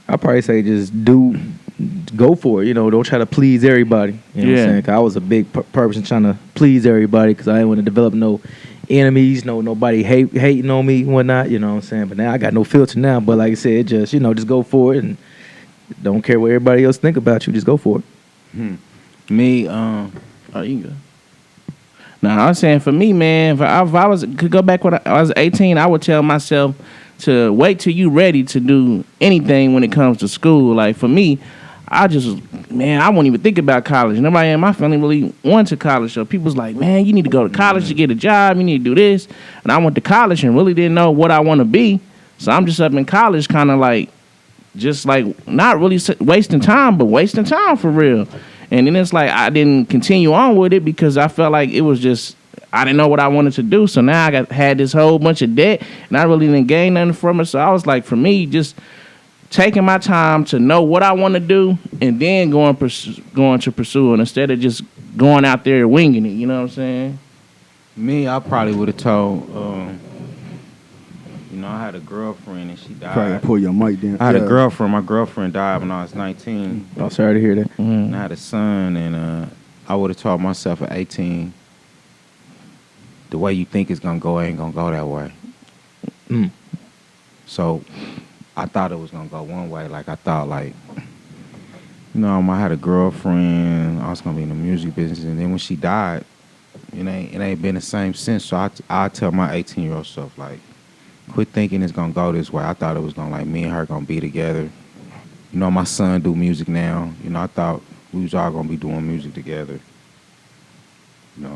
I'd probably say just go for it. You know, don't try to please everybody. You know what I'm saying? 'Cause I was a big person trying to please everybody because I didn't want to develop no enemies, nobody hating on me and whatnot. You know what I'm saying? But now I got no filter now. But like I said, just go for it and don't care what everybody else think about you. Just go for it. Me, Oh, you go. Now, I was saying for me, man, if I could go back when I was 18, I would tell myself to wait till you ready to do anything when it comes to school. Like, for me, I won't even think about college. Nobody in my family really went to college. So people's like, man, you need to go to college to get a job. You need to do this. And I went to college and really didn't know what I want to be. So I'm just up in college kind of like, just like not really wasting time, but wasting time for real. And then it's like I didn't continue on with it because I felt like it was just, I didn't know what I wanted to do. So now I had this whole bunch of debt and I really didn't gain nothing from it. So I was like, for me, just taking my time to know what I want to do and then going to pursue it instead of just going out there winging it. You know what I'm saying? Me, I probably would have told, I had a girlfriend and she died. Probably gotta pull your mic down. I had a girlfriend. My girlfriend died when I was 19. I'm sorry to hear that. And I had a son, and I would have told myself at 18, the way you think it's going to go ain't going to go that way. So I thought it was going to go one way. Like, I thought, like, I had a girlfriend. I was gonna be in the music business, and then when she died, it ain't been the same since. So I tell my 18-year-old self, like, quit thinking it's gonna go this way. I thought it was gonna, like, me and her gonna be together. My son do music now. I thought we was all gonna be doing music together.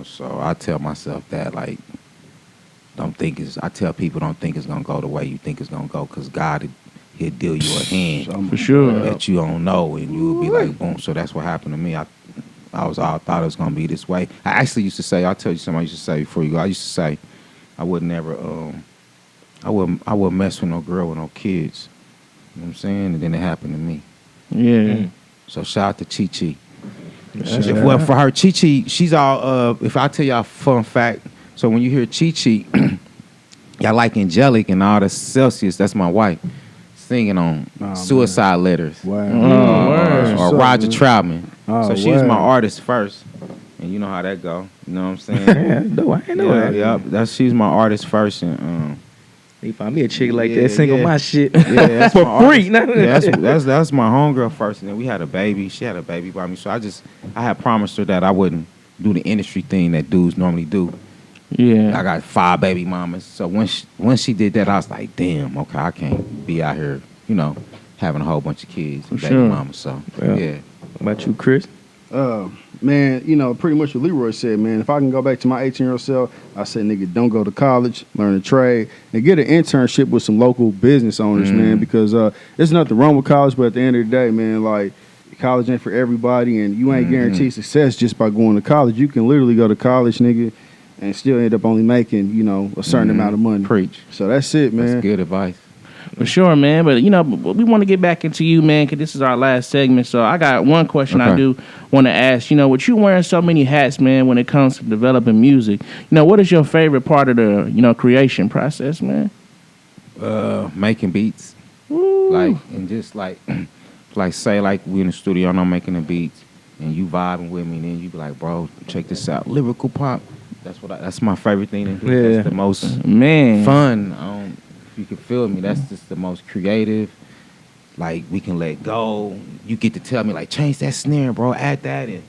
So I tell myself that, like, I tell people don't think it's gonna go the way you think it's gonna go, because God, he'll deal you a hand for sure that you don't know, and you'll be like, boom. So that's what happened to me. I thought it was gonna be this way. I actually used to say, I'll tell you something I used to say before you go. I used to say I would never, I wouldn't mess with no girl with no kids. You know what I'm saying? And then it happened to me. Yeah. So shout out to Chi Chi. Well, for her, Chi Chi, she's all. If I tell y'all a fun fact, so when you hear Chi Chi, y'all like Angelic and all the Celsius. That's my wife singing on Suicide Letters. Wow. Or Roger Troutman. Oh, So she's my wow. artist first, and you know how that go. You know what I'm saying? Yeah, no, I ain't know that. Yep. She's my artist first, and You find me a chick like Yeah, that, sing on yeah. my shit yeah, that's for my free. artist. Yeah, that's my homegirl first, and then we had a baby. She had a baby by me, so I had promised her that I wouldn't do the industry thing that dudes normally do. Yeah. I got 5 baby mamas, so when she did that, I was like, damn, okay, I can't be out here, having a whole bunch of kids and baby sure. mamas. So Yeah. yeah. What about you, Chris? Man, pretty much what Leroy said, man. If I can go back to my 18-year-old self, I said, nigga, don't go to college, learn a trade, and get an internship with some local business owners, man, because there's nothing wrong with college, but at the end of the day, man, like, college ain't for everybody, and you ain't guaranteed success just by going to college. You can literally go to college, nigga, and still end up only making, a certain amount of money. Preach. So that's it, man. That's good advice. For sure, man. But, we want to get back into you, man, because this is our last segment. So I got one question I do want to ask. With you wearing so many hats, man, when it comes to developing music, what is your favorite part of the, creation process, man? Making beats. Ooh. And just say we in the studio and I'm making the beats and you vibing with me, and then you be like, bro, check this out. Lyrical pop. That's my favorite thing to do. Yeah. That's the most fun. If you can feel me, that's just the most creative. Like, we can let go. You get to tell me, like, change that snare, bro, add that, and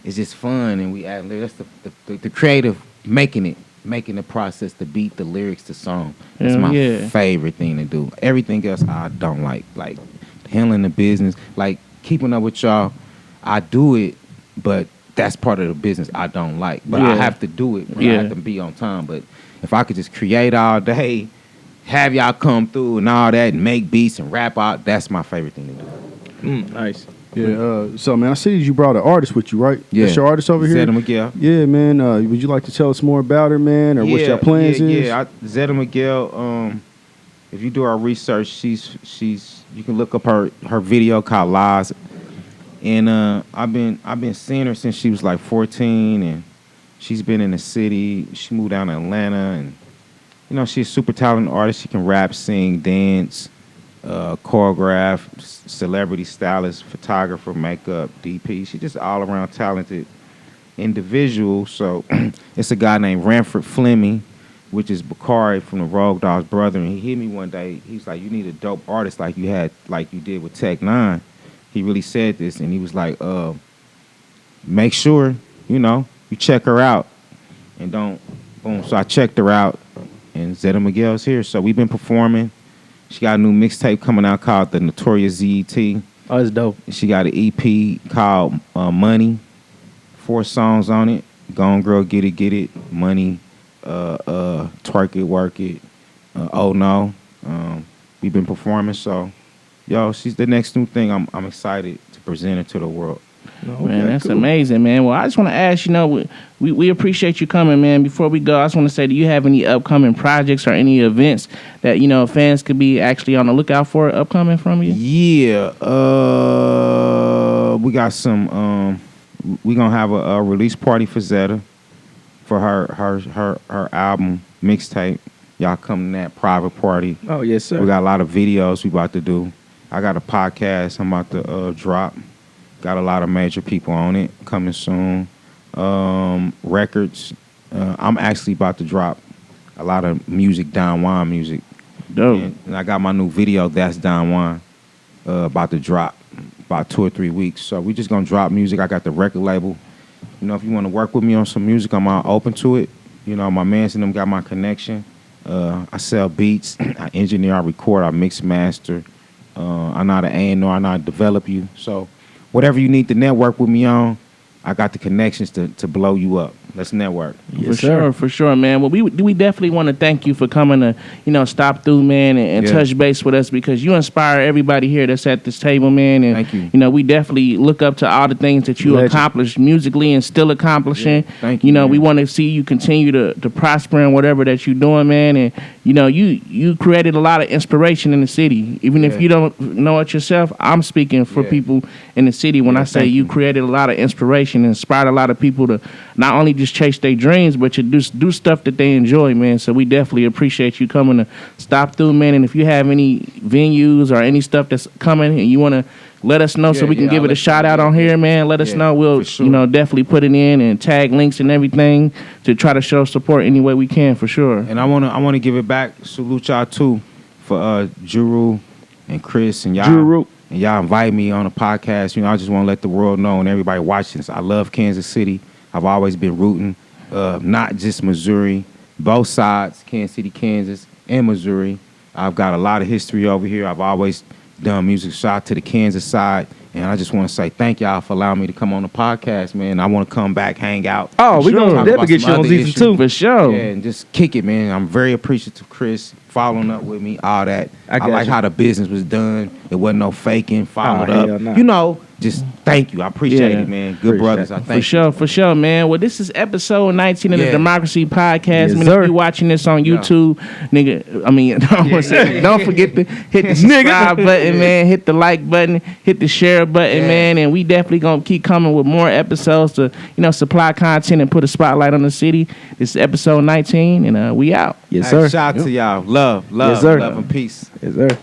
it's just fun. And we add lyrics. That's the creative making the process, the beat, the lyrics, the song. That's my favorite thing to do. Everything else I don't like handling the business, like keeping up with y'all. I do it, but that's part of the business I don't like. But I have to do it. I have to be on time. But if I could just create all day, have y'all come through and all that, and make beats and rap out, that's my favorite thing to do. Nice. Yeah. So, man, I see you brought an artist with you, right? Yeah. That's your artist over here? Zeta Miguel. Yeah, man. Would you like to tell us more about her, man, or what your plans is? Yeah, Zeta Miguel. If you do our research, she's you can look up her video called Lies, and I've been seeing her since she was like 14, and she's been in the city. She moved down to Atlanta, and she's a super talented artist. She can rap, sing, dance, choreograph, celebrity stylist, photographer, makeup, DP. She's just all around talented individual. So it's a guy named Ranford Fleming, which is Bakari from the Rogue Dogg's brother, and he hit me one day. He was like, "You need a dope artist like you did with Tech Nine." He really said this, and he was like, "Make sure you check her out, and don't boom." So I checked her out, and Zeta Miguel's here. So we've been performing. She got a new mixtape coming out called The Notorious ZET. Oh, that's dope. She got an EP called Money. 4 songs on it. Gone Girl, Get It, Money, Twerk It, Work It, Oh No. We've been performing, so she's the next new thing. I'm excited to present her to the world. Man, that's amazing, man. Well, I just want to ask, we appreciate you coming, man. Before we go, I just want to say, do you have any upcoming projects or any events that, fans could be actually on the lookout for upcoming from you? Yeah. We got some, we're going to have a release party for Zeta for her album mixtape. Y'all come to that private party. Oh, yes, sir. We got a lot of videos we about to do. I got a podcast I'm about to drop. Got a lot of major people on it coming soon. Records. I'm actually about to drop a lot of music, Don Juan music. Dope. And I got my new video, That's Don Juan, about to drop about 2 or 3 weeks. So we just gonna drop music. I got the record label. You know, if you want to work with me on some music, I'm open to it. You know, my mans and them got my connection. I sell beats, I engineer, I record, I mix, master. I know how to A&R, I know how to develop you. So whatever you need to network with me on, I got the connections to blow you up. Let's network. For sure, man. Well, we definitely want to thank you for coming to, stop through, man, and touch base with us, because you inspire everybody here that's at this table, man. And, thank you. We definitely look up to all the things that you accomplished musically and still accomplishing. Yeah, thank you, we want to see you continue to prosper in whatever that you're doing, man. And, you created a lot of inspiration in the city. Even if you don't know it yourself, I'm speaking for people in the city when I say you created a lot of inspiration and inspired a lot of people to not only just chase their dreams, but to do stuff that they enjoy, man. So we definitely appreciate you coming to stop through, man. And if you have any venues or any stuff that's coming and you want to let us know so we can give it a shout out on here, man, let us know. We'll, definitely put it in and tag links and everything to try to show support any way we can, for sure. And I wanna give it back. Salute y'all too for Juru and Chris and y'all. And y'all invite me on a podcast. I just want to let the world know and everybody watching this. I love Kansas City. I've always been rooting, not just Missouri, both sides, Kansas City, Kansas, and Missouri. I've got a lot of history over here. I've always done music. Shout out to the Kansas side. And I just want to say thank y'all for allowing me to come on the podcast, man. I want to come back, hang out. Oh, we're going to definitely get you on season 2. For sure. Yeah, and just kick it, man. I'm very appreciative, Chris, following up with me, all that. I like how the business was done. It wasn't no faking, followed up. No. Just thank you. I appreciate it, man. Good brothers. I thank you. For sure, man. Well, this is episode 19 of the Demxcrazy podcast. Yes, If you're watching this on YouTube, don't forget to hit the subscribe button, man. Hit the like button. Hit the share button, man. And we definitely going to keep coming with more episodes to, supply content and put a spotlight on the city. This is episode 19, and we out. Yes, sir. Shout out to y'all. Love, yes, sir. Love and peace. Yes, sir.